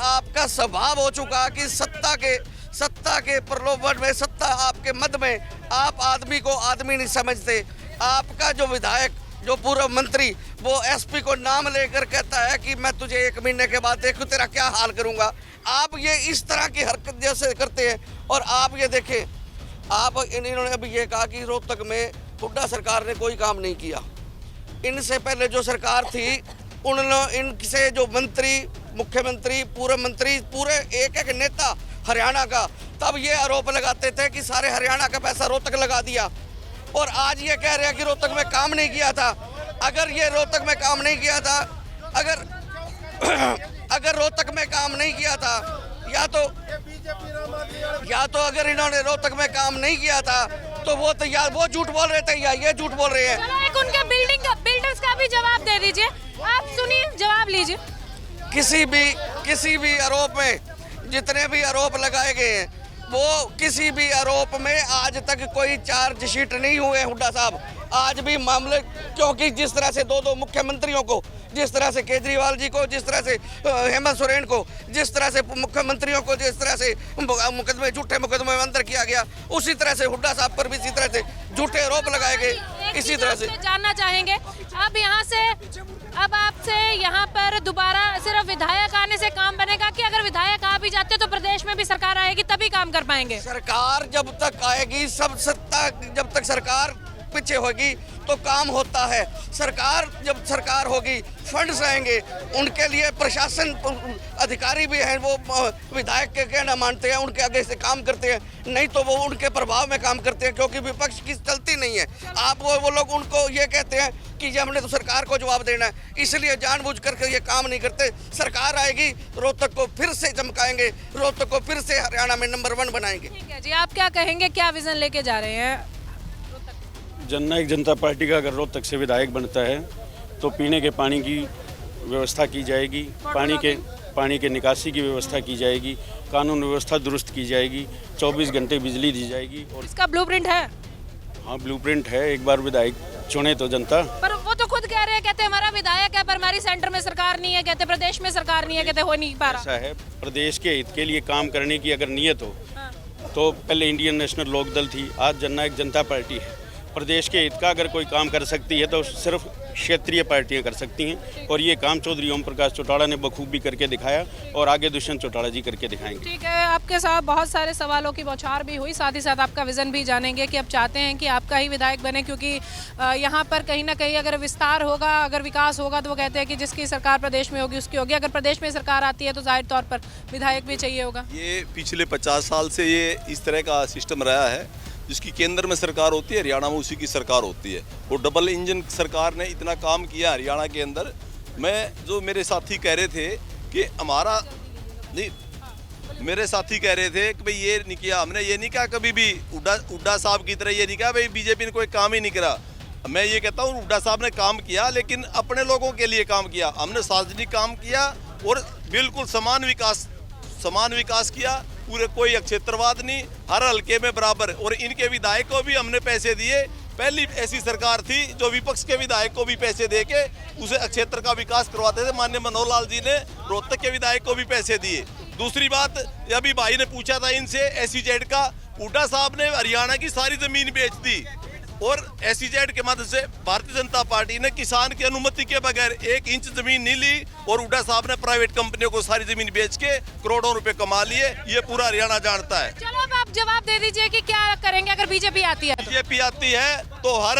आपका स्वभाव हो चुका कि सत्ता के प्रलोभन में, सत्ता आपके मद में आप आदमी को आदमी नहीं समझते। आपका जो विधायक, जो पूर्व मंत्री, वो SP को नाम लेकर कहता है कि मैं तुझे 1 महीने के बाद देखूं तेरा क्या हाल करूंगा। आप ये इस तरह की हरकत जैसे करते हैं। और आप ये देखें, इन्होंने अभी ये कहा कि रोहतक में हुड्डा सरकार ने कोई काम नहीं किया। इनसे पहले जो सरकार थी उन्होंने इनसे जो मंत्री, मुख्यमंत्री, पूर्व मंत्री, पूरे एक नेता हरियाणा का, तब ये आरोप लगाते थे कि सारे हरियाणा का पैसा रोहतक लगा दिया, और आज ये कह रहे हैं कि रोहतक में काम नहीं किया था। अगर ये रोहतक में काम नहीं किया था, अगर रोहतक में काम नहीं किया था, या तो अगर इन्होंने रोहतक में काम नहीं किया था तो वो झूठ बोल रहे थे या ये झूठ बोल रहे हैं। चलो एक उनके बिल्डर्स का भी जवाब दे दीजिए, आप सुनिए, जवाब लीजिए। किसी भी आरोप में, जितने भी आरोप लगाए गए हैं, वो किसी भी आरोप में आज तक कोई चार्जशीट नहीं हुए हुड्डा साहब। आज भी मामले, क्योंकि जिस तरह से दो मुख्यमंत्रियों को, जिस तरह से केजरीवाल जी को, जिस तरह से हेमंत सोरेन को, जिस तरह से मुख्यमंत्रियों को, जिस तरह से मुकदमे, झूठे मुकदमे में अंदर किया गया, उसी तरह से हुड्डा साहब पर भी इसी तरह से झूठे आरोप लगाए गए। इसी तरह से जानना चाहेंगे अब आपसे यहाँ पर दोबारा सिर्फ विधायक आने से काम बनेगा कि अगर विधायक आ भी जाते तो प्रदेश में भी सरकार आएगी तभी काम कर पाएंगे? सरकार जब तक आएगी, सब सत्ता जब तक सरकार पीछे होगी तो काम होता है। जब सरकार होगी, फंड्स आएंगे, उनके लिए प्रशासन अधिकारी भी हैं, वो विधायक के कहना मानते हैं, उनके आगे से काम करते हैं, नहीं तो वो उनके प्रभाव में काम करते हैं, क्योंकि विपक्ष की चलती नहीं है। आप वो लोग उनको ये कहते हैं कि ये हमने तो सरकार को जवाब देना है, इसलिए जानबूझ करके ये काम नहीं करते। सरकार आएगी, रोहतक को फिर से चमकाएंगे, रोहतक को फिर से हरियाणा में नंबर 1 बनाएंगे। ठीक है जी, आप क्या कहेंगे, क्या विजन लेके जा रहे हैं? जननायक जनता पार्टी का अगर रोहतक से विधायक बनता है तो पीने के पानी की व्यवस्था की जाएगी, पानी के निकासी की व्यवस्था की जाएगी, कानून व्यवस्था दुरुस्त की जाएगी, 24 घंटे बिजली दी जाएगी। और इसका ब्लूप्रिंट है? हाँ, ब्लूप्रिंट है। एक बार विधायक चुने तो जनता। पर वो तो खुद कह रहे हैं, कहते हमारा विधायक है पर हमारी सेंटर में सरकार नहीं है, कहते प्रदेश में सरकार नहीं है, कहते हो नहीं पा रहा। ऐसा है, प्रदेश के हित के लिए काम करने की अगर नीयत हो तो पहले इंडियन नेशनल लोकदल थी, आज जननायक जनता पार्टी है। प्रदेश के हित का अगर कोई काम कर सकती है तो सिर्फ क्षेत्रीय पार्टियां कर सकती हैं, और ये काम चौधरी ओम प्रकाश चौटाला ने बखूबी करके दिखाया और आगे दुष्यंत चौटाला जी करके दिखाएंगे। ठीक है, आपके साथ बहुत सारे सवालों की बौछार भी हुई, साथ ही साथ आपका विजन भी जानेंगे कि अब चाहते हैं कि आपका ही विधायक बने, क्योंकि यहाँ पर कहीं ना कहीं अगर विस्तार होगा, अगर विकास होगा तो वो कहते हैं कि जिसकी सरकार प्रदेश में होगी उसकी होगी। अगर प्रदेश में सरकार आती है तो जाहिर तौर पर विधायक भी चाहिए होगा। ये पिछले 50 साल से ये इस तरह का सिस्टम रहा है, जिसकी केंद्र में सरकार होती है, हरियाणा में उसी की सरकार होती है। वो डबल इंजन सरकार ने इतना काम किया हरियाणा के अंदर। जो मेरे साथी कह रहे थे कि हमारा नहीं, मेरे साथी कह रहे थे कि भाई ये नहीं किया, हमने ये नहीं कहा कभी भी, हुड्डा साहब की तरह ये नहीं कहा भाई बीजेपी ने कोई काम ही नहीं करा। मैं ये कहता हूँ हुड्डा साहब ने काम किया, लेकिन अपने लोगों के लिए काम किया। हमने सार्वजनिक काम किया और बिल्कुल समान विकास किया, पूरे कोई अक्षेत्रवाद नहीं, हर हल्के में बराबर। और इनके विधायक को भी हमने पैसे दिए। पहली ऐसी सरकार थी जो विपक्ष के विधायक को भी पैसे देके उसे अक्षेत्र का विकास करवाते थे। माननीय मनोहर लाल जी ने रोहतक के विधायक को भी पैसे दिए। दूसरी बात, अभी भाई ने पूछा था इनसे SEZ का, हुड्डा साहब ने हरियाणा की सारी जमीन बेच दी, और SEZ के मदद से भारतीय जनता पार्टी ने किसान की अनुमति के बगैर 1 इंच जमीन नहीं ली, और हुड्डा साहब ने प्राइवेट कंपनियों को सारी जमीन बेच के करोड़ों रुपए कमा लिए। ये पूरा हरियाणा जानता है। चलो अब आप जवाब दे दीजिए कि क्या करेंगे अगर बीजेपी आती है? बीजेपी आती है तो हर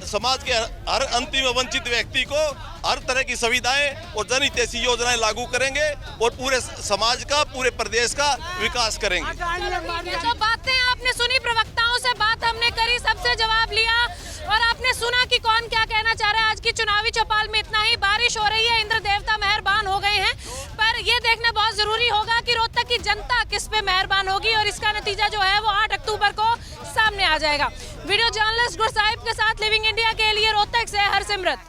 समाज के हर अंतिम वंचित व्यक्ति को हर तरह की सुविधाएं और जनहितैषी योजनाएं लागू करेंगे, और पूरे समाज का, पूरे प्रदेश का विकास करेंगे। जो बातें आपने सुनी, प्रवक्ताओं से बात हमने करी, सबसे जवाब लिया, और आपने सुना कि कौन क्या कहना चाह रहा है। आज की चुनावी चौपाल में इतना ही। बारिश हो रही है, इंद्र देवता मेहरबान हो गए हैं, पर ये देखना बहुत जरूरी होगा कि रोहतक की जनता किस पे मेहरबान होगी, और इसका नतीजा जो है वो 8 अक्टूबर को सामने आ जाएगा। वीडियो जर्नलिस्ट गुरसाहिब के साथ लिविंग इंडिया के लिए रोहतक से हरसिमरत।